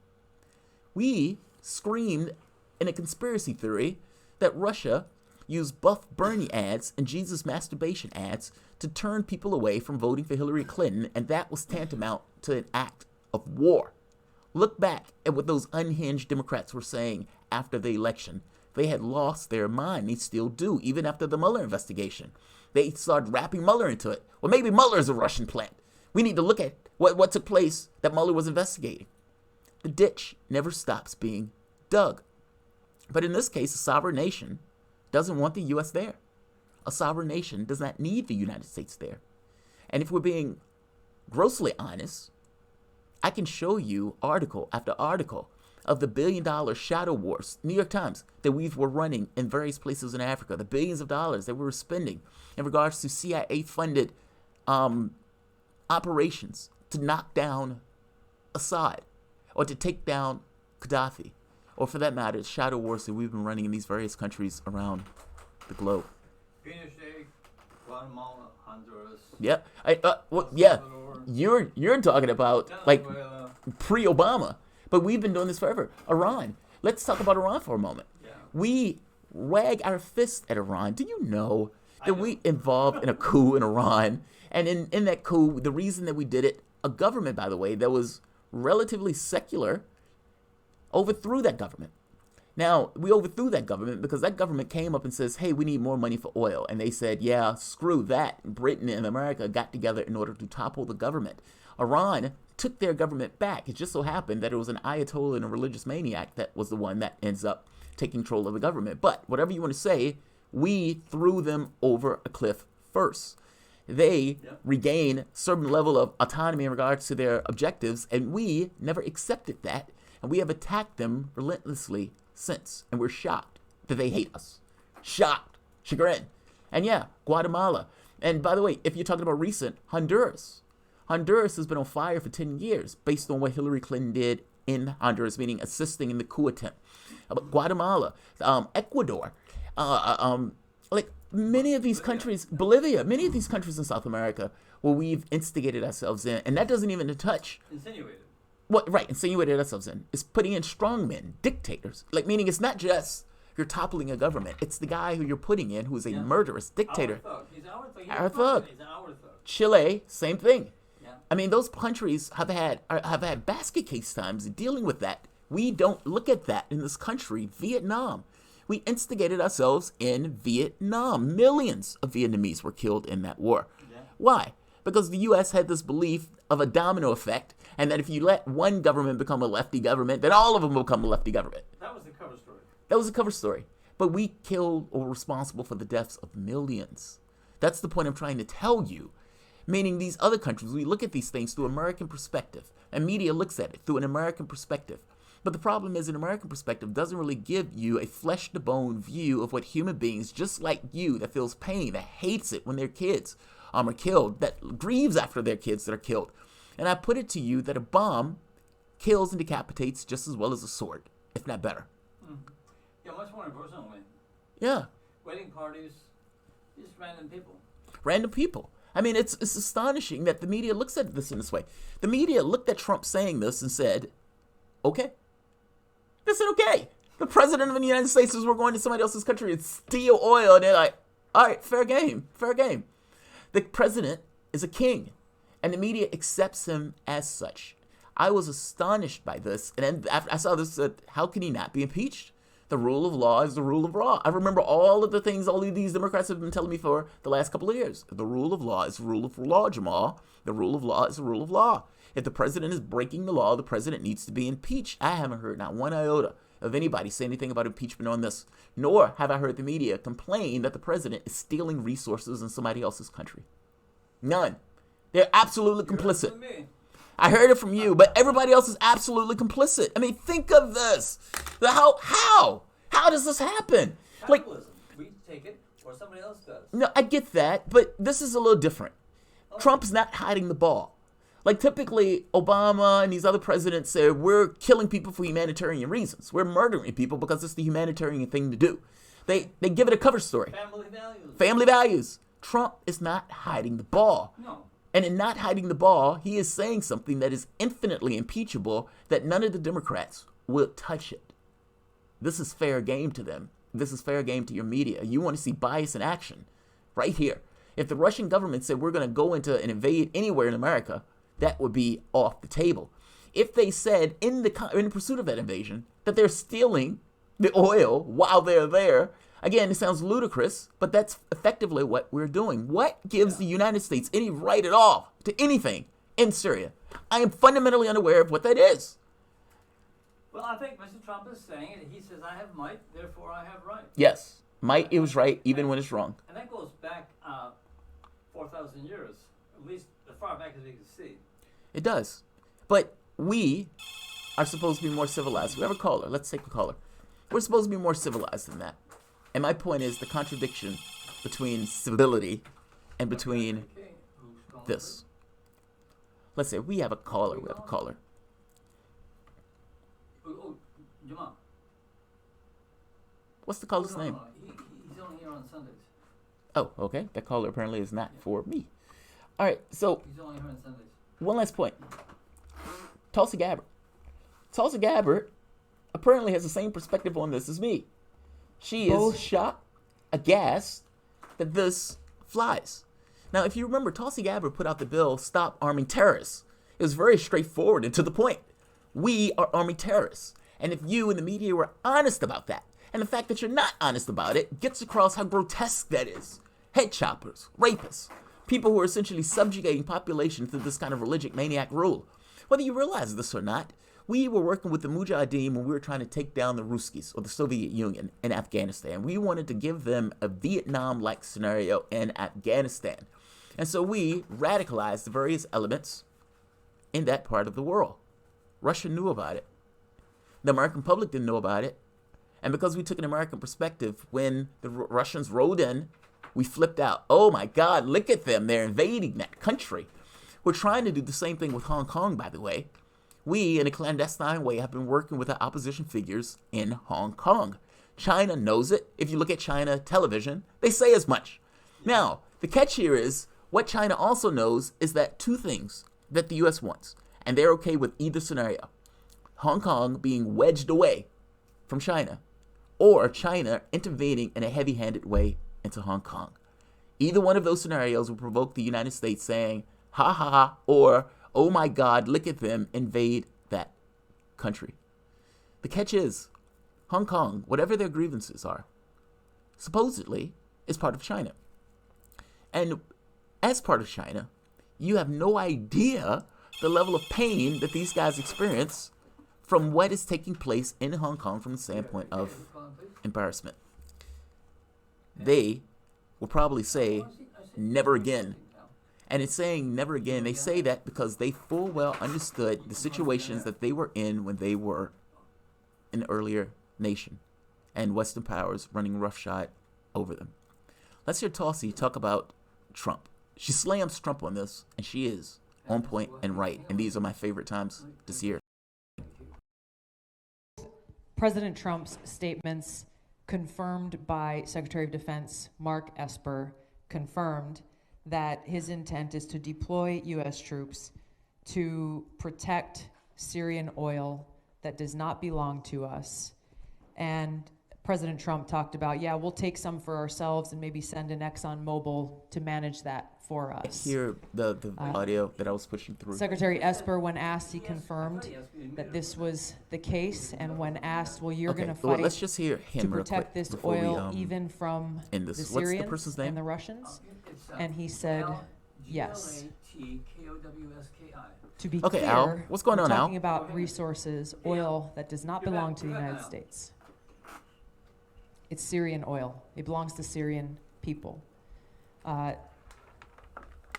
S2: We screamed in a conspiracy theory that Russia used Buff Bernie ads and Jesus masturbation ads to turn people away from voting for Hillary Clinton, and that was tantamount to an act of war. Look back at what those unhinged Democrats were saying after the election. They had lost their mind. They still do, even after the Mueller investigation. They started wrapping Mueller into it. Well, maybe Mueller is a Russian plant. We need to look at what took place that Mueller was investigating. The ditch never stops being dug. But in this case, a sovereign nation doesn't want the U.S. there. A sovereign nation does not need the United States there. And if we're being grossly honest, I can show you article after article of the billion-dollar shadow wars, New York Times, that we were running in various places in Africa, the billions of dollars that we were spending in regards to CIA-funded operations to knock down Assad or to take down Gaddafi, or for that matter, shadow wars that we've been running in these various countries around the globe.
S1: Pinochet, Guatemala, Honduras.
S2: Yeah, You're talking about like pre-Obama, but we've been doing this forever. Iran. Let's talk about Iran for a moment.
S1: Yeah.
S2: We wag our fist at Iran. Do you know that we involved in a coup in Iran? And in that coup, the reason that we did it, a government, by the way, that was relatively secular, overthrew that government. Now, we overthrew that government because that government came up and says, hey, we need more money for oil. And they said, yeah, screw that. Britain and America got together in order to topple the government. Iran took their government back. It just so happened that it was an Ayatollah and a religious maniac that was the one that ends up taking control of the government. But whatever you want to say, we threw them over a cliff first. They regained certain level of autonomy in regards to their objectives, and we never accepted that. And we have attacked them relentlessly since. And we're shocked that they hate us. Shocked. Chagrin. And yeah, Guatemala. And by the way, if you're talking about recent, Honduras. Honduras has been on fire for 10 years based on what Hillary Clinton did in Honduras, meaning assisting in the coup attempt. But Guatemala, Ecuador, like many of these countries, Bolivia, many of these countries in South America where we've instigated ourselves in, and that doesn't even touch.
S1: Insinuated.
S2: Insinuated ourselves in. It's putting in strongmen, dictators. Like, meaning it's not just you're toppling a government. It's the guy who you're putting in who is a murderous dictator.
S1: Our thug. He's our thug.
S2: Our thug.
S1: He's our thug.
S2: Chile, same thing.
S1: Yeah.
S2: I mean, those countries have had basket case times dealing with that. We don't look at that in this country. Vietnam. We instigated ourselves in Vietnam. Millions of Vietnamese were killed in that war. Yeah. Why? Because the U.S. had this belief of a domino effect, and that if you let one government become a lefty government, then all of them will become a lefty government.
S1: That was the cover story.
S2: That was the cover story. But we killed or were responsible for the deaths of millions. That's the point I'm trying to tell you. Meaning these other countries, we look at these things through American perspective, and media looks at it through an American perspective. But the problem is an American perspective doesn't really give you a flesh-to-bone view of what human beings, just like you, that feels pain, that hates it when their kids are killed, that grieves after their kids that are killed. And I put it to you that a bomb kills and decapitates just as well as a sword, if not better.
S1: Yeah, much more personally.
S2: Yeah.
S1: Wedding parties, just random people.
S2: Random people. I mean, it's astonishing that the media looks at this in this way. The media looked at Trump saying this and said, okay. They said, okay. The president of the United States says we're going to somebody else's country and steal oil. And they're like, all right, fair game, fair game. The president is a king, and the media accepts him as such. I was astonished by this, and then after I saw this, I said, how can he not be impeached? The rule of law is the rule of law. I remember all of the things all of these Democrats have been telling me for the last couple of years. The rule of law is the rule of law, Jamarl. The rule of law is the rule of law. If the president is breaking the law, the president needs to be impeached. I haven't heard not one iota of anybody say anything about impeachment on this, nor have I heard the media complain that the president is stealing resources in somebody else's country. None. They're absolutely complicit. I heard it from you, but everybody else is absolutely complicit. I mean, think of this. How does this happen?
S1: Capitalism. We take it, or somebody else does.
S2: No, I get that, but this is a little different. Trump's not hiding the ball. Like, typically, Obama and these other presidents say, we're killing people for humanitarian reasons. We're murdering people because it's the humanitarian thing to do. They give it a cover story.
S1: Family values.
S2: Family values. Trump is not hiding the ball.
S1: No.
S2: And in not hiding the ball, he is saying something that is infinitely impeachable that none of the Democrats will touch it. This is fair game to them. This is fair game to your media. You want to see bias in action right here. If the Russian government said we're going to go into and invade anywhere in America, that would be off the table. If they said in the pursuit of that invasion that they're stealing the oil while they're there, again, it sounds ludicrous, but that's effectively what we're doing. What gives the United States any right at all to anything in Syria? I am fundamentally unaware of what that is.
S1: Well, I think Mr. Trump is saying it. He says, I have might, therefore I have right.
S2: Yes, might it was right even when it's wrong.
S1: And that goes back 4,000 years, at least as far back as we can see.
S2: It does. But we are supposed to be more civilized. We have a caller. Let's take a caller. We're supposed to be more civilized than that. And my point is the contradiction between civility and between this. Let's say we have a caller. We have a caller.
S1: Oh, Jamal.
S2: What's the caller's name?
S1: He's only here on Sundays.
S2: Oh, okay. That caller apparently is not for me. All right. So
S1: He's only here on Sundays.
S2: one last point. Tulsi Gabbard. Tulsi Gabbard apparently has the same perspective on this as me. She is shocked, aghast that this flies. Now, if you remember, Tulsi Gabbard put out the bill, Stop Arming Terrorists. It was very straightforward and to the point. We are arming terrorists. And if you and the media were honest about that, and the fact that you're not honest about it gets across how grotesque that is. Head choppers, rapists, people who are essentially subjugating populations to this kind of religious maniac rule. Whether you realize this or not, we were working with the Mujahideen when we were trying to take down the Ruskies, or the Soviet Union, in Afghanistan. We wanted to give them a Vietnam-like scenario in Afghanistan. And so we radicalized the various elements in that part of the world. Russia knew about it. The American public didn't know about it. And because we took an American perspective, when the Russians rode in, we flipped out. Oh my God, look at them. They're invading that country. We're trying to do the same thing with Hong Kong, by the way. We, in a clandestine way, have been working with the opposition figures in Hong Kong. China knows it. If you look at China television, they say as much. Now, the catch here is, what China also knows is that two things that the U.S. wants, and they're okay with either scenario. Hong Kong being wedged away from China, or China intervening in a heavy-handed way into Hong Kong. Either one of those scenarios will provoke the United States saying, ha ha ha, or, oh my God, look at them invade that country. The catch is, Hong Kong, whatever their grievances are, supposedly is part of China. And as part of China, you have no idea the level of pain that these guys experience from what is taking place in Hong Kong from the standpoint of embarrassment. They will probably say, never again. And it's saying never again. They say that because they full well understood the situations that they were in when they were an earlier nation and Western powers running roughshod over them. Let's hear Tulsi talk about Trump. She slams Trump on this, and she is on point and right. And these are my favorite times to see her.
S6: President Trump's statements confirmed by Secretary of Defense Mark Esper confirmed that his intent is to deploy U.S. troops to protect Syrian oil that does not belong to us. And President Trump talked about, yeah, we'll take some for ourselves and maybe send an ExxonMobil to manage that for us.
S2: Hear the audio that I was pushing through.
S6: Secretary Esper, when asked, he confirmed that this was the case. And when asked, well, you're going to fight
S2: let's just hear him
S6: to protect this oil even from the
S2: What's
S6: Syrians
S2: the person's name?
S6: and the Russians? And he said, yes. To be
S2: Okay,
S6: clear,
S2: Al, what's going
S6: we're
S2: on, Al?
S6: talking about resources, oil that does not belong to the United States. It's Syrian oil. It belongs to Syrian people.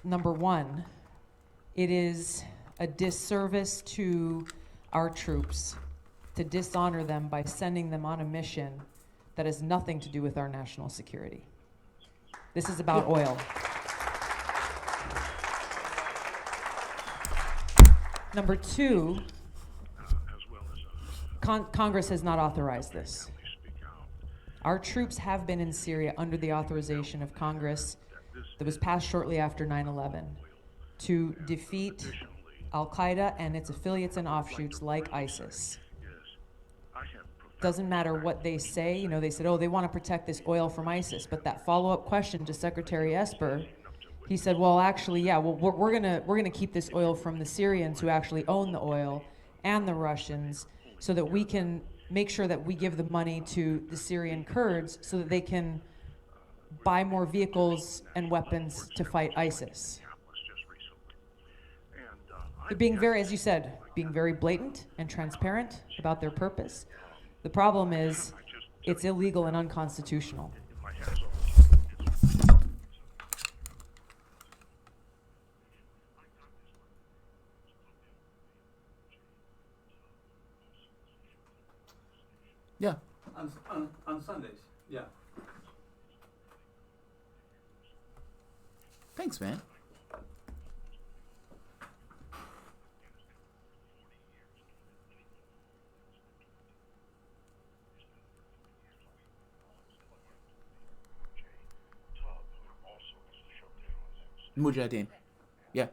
S6: Number one, it is a disservice to our troops to dishonor them by sending them on a mission that has nothing to do with our national security. This is about oil. Number two, Congress has not authorized this. Our troops have been in Syria under the authorization of Congress that was passed shortly after 9/11 to defeat Al-Qaeda and its affiliates and offshoots like ISIS. Doesn't matter what they say. You know, they said, oh, they want to protect this oil from ISIS. But that follow-up question to Secretary Esper, he said, well, actually, yeah, well, we're gonna keep this oil from the Syrians who actually own the oil and the Russians so that we can make sure that we give the money to the Syrian Kurds so that they can buy more vehicles and weapons to fight ISIS. They're being very, as you said, being very blatant and transparent about their purpose. The problem is it's illegal and unconstitutional.
S2: Yeah.
S1: On Sundays, yeah.
S2: Thanks, man. Mujahideen. Yeah.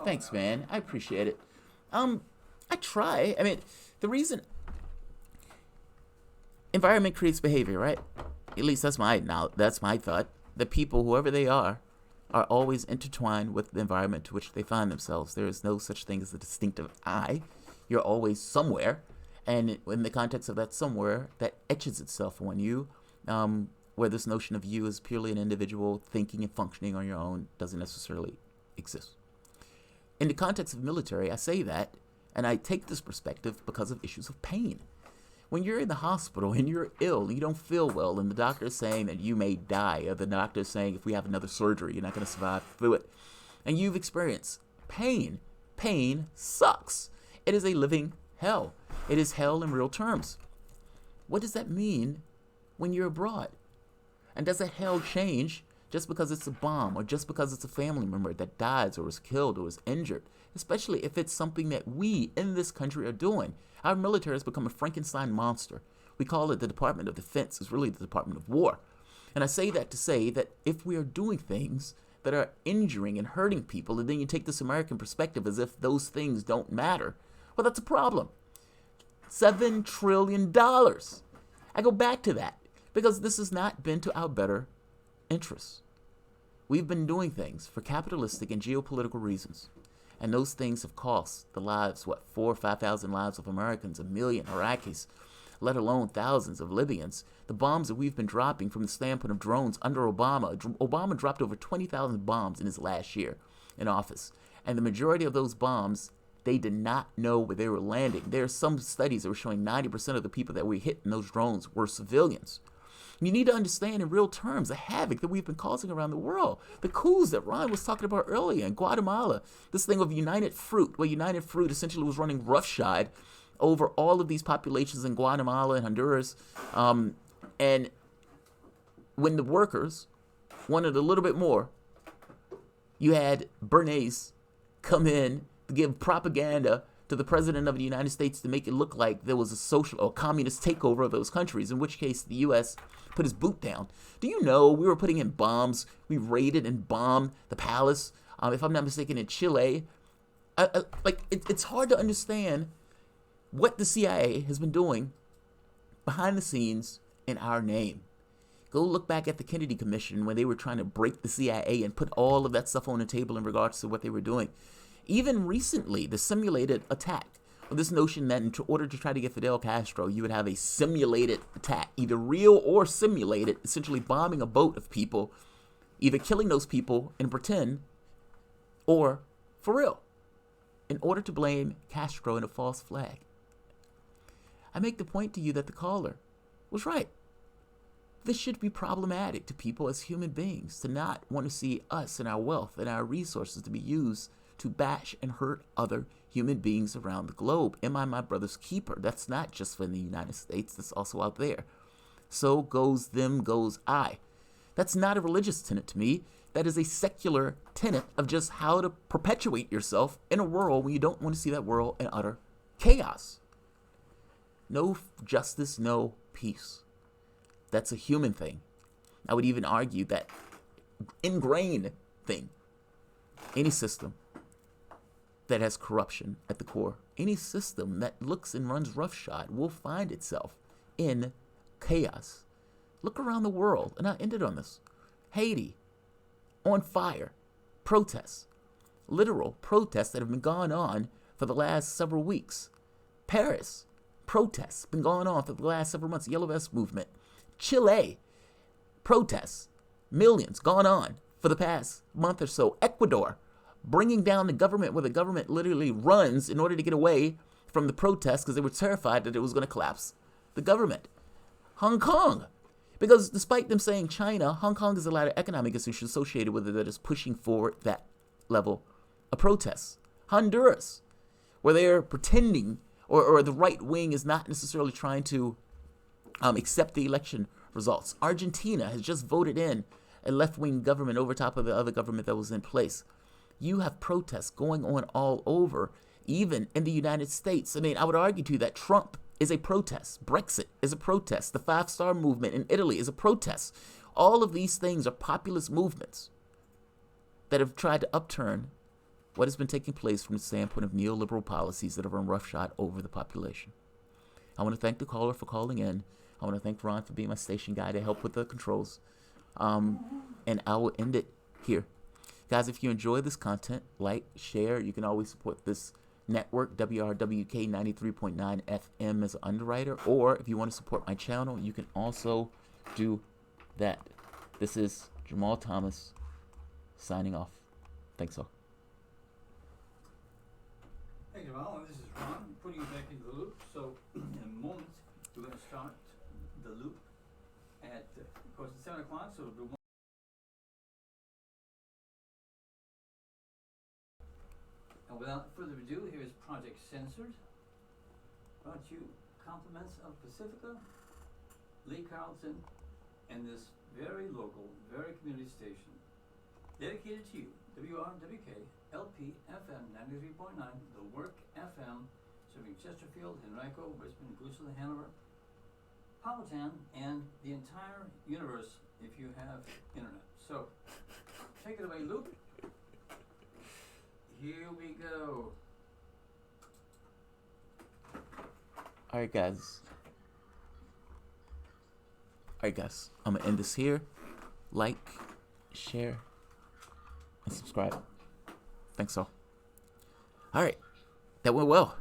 S2: Thanks, man. I appreciate it. I try. I mean, the reason environment creates behavior, right? At least that's my thought. The people, whoever they are always intertwined with the environment to which they find themselves. There is no such thing as a distinctive I. You're always somewhere, and in the context of that somewhere, that etches itself on you. Where this notion of you as purely an individual thinking and functioning on your own doesn't necessarily exist. In the context of military, I say that, and I take this perspective because of issues of pain. When you're in the hospital and you're ill and you don't feel well, and the doctor is saying that you may die, or the doctor is saying if we have another surgery, you're not going to survive through it, and you've experienced pain, pain sucks. It is a living hell. It is hell in real terms. What does that mean when you're abroad? And does that hell change just because it's a bomb or just because it's a family member that dies or is killed or is injured, especially if it's something that we in this country are doing? Our military has become a Frankenstein monster. We call it the Department of Defense. It's really the Department of War. And I say that to say that if we are doing things that are injuring and hurting people, and then you take this American perspective as if those things don't matter, well, that's a problem. $7 trillion. I go back to that because this has not been to our better interests. We've been doing things for capitalistic and geopolitical reasons, and those things have cost the lives, 4,000 or 5,000 lives of Americans, 1 million Iraqis, let alone thousands of Libyans. The bombs that we've been dropping from the standpoint of drones under Obama. Obama dropped over 20,000 bombs in his last year in office, and the majority of those bombs They did not know where they were landing. There are some studies that were showing 90% of the people that we hit in those drones were civilians. You need to understand in real terms the havoc that we've been causing around the world. The coups that Ron was talking about earlier in Guatemala, this thing of United Fruit, where United Fruit essentially was running roughshod over all of these populations in Guatemala and Honduras. And when the workers wanted a little bit more, you had Bernays come in to give propaganda to the president of the United States to make it look like there was a social or communist takeover of those countries, in which case the U.S. put his boot down. Do you know we were putting in bombs? We raided and bombed the palace, if I'm not mistaken, in Chile. It's hard to understand what the CIA has been doing behind the scenes in our name. Go look back at the Kennedy Commission when they were trying to break the CIA and put all of that stuff on the table in regards to what they were doing. Even recently, the simulated attack, or this notion that in order to try to get Fidel Castro, you would have a simulated attack, either real or simulated, essentially bombing a boat of people, either killing those people and pretend, or for real, in order to blame Castro in a false flag. I make the point to you that the caller was right. This should be problematic to people as human beings, to not want to see us and our wealth and our resources to be used to bash and hurt other human beings around the globe. Am I my brother's keeper? That's not just for the United States, that's also out there. So goes them, goes I. That's not a religious tenet to me. That is a secular tenet of just how to perpetuate yourself in a world when you don't want to see that world in utter chaos. No justice, no peace. That's a human thing. I would even argue that ingrained thing. Any system that has corruption at the core, any system that looks and runs roughshod will find itself in chaos. Look around the world, and I'll end it on this. Haiti, on fire, protests, literal protests that have been going on for the last several weeks. Paris, protests been going on for the last several months, Yellow Vest movement. Chile, protests, millions gone on for the past month or so. Ecuador, bringing down the government where the government literally runs in order to get away from the protests because they were terrified that it was going to collapse the government. Hong Kong, because despite them saying China, Hong Kong has a lot of economic issues associated with it that is pushing forward that level of protests. Honduras, where they're pretending, or the right wing is not necessarily trying to accept the election results. Argentina has just voted in a left-wing government over top of the other government that was in place. You have protests going on all over, even in the United States. I mean, I would argue to you that Trump is a protest. Brexit is a protest. The 5-star movement in Italy is a protest. All of these things are populist movements that have tried to upturn what has been taking place from the standpoint of neoliberal policies that have run roughshod over the population. I want to thank the caller for calling in. I want to thank Ron for being my station guy to help with the controls. And I will end it here. Guys, if you enjoy this content, like, share. You can always support this network, WRWK 93.9 FM as an underwriter. Or if you want to support my channel, you can also do that. This is Jamarl Thomas signing off. Thanks all.
S1: Hey Jamarl, this is Ron, putting you back into the loop. So in a moment, we're going to start the loop at, of course, it's 7 o'clock, so it'll be and without further ado, here is Project Censored. Brought you compliments of Pacifica, Lee Carlton, and this very local, very community station, dedicated to you, WRWK, LP FM 93.9, The Work FM, serving Chesterfield, Henrico, Richmond, Goosel, Hanover, Powhatan, and the entire universe if you have internet. So, take it away, Luke. Here we go.
S2: Alright guys, I'm gonna end this here. Like, share, and subscribe. Thanks all. Alright, that went well.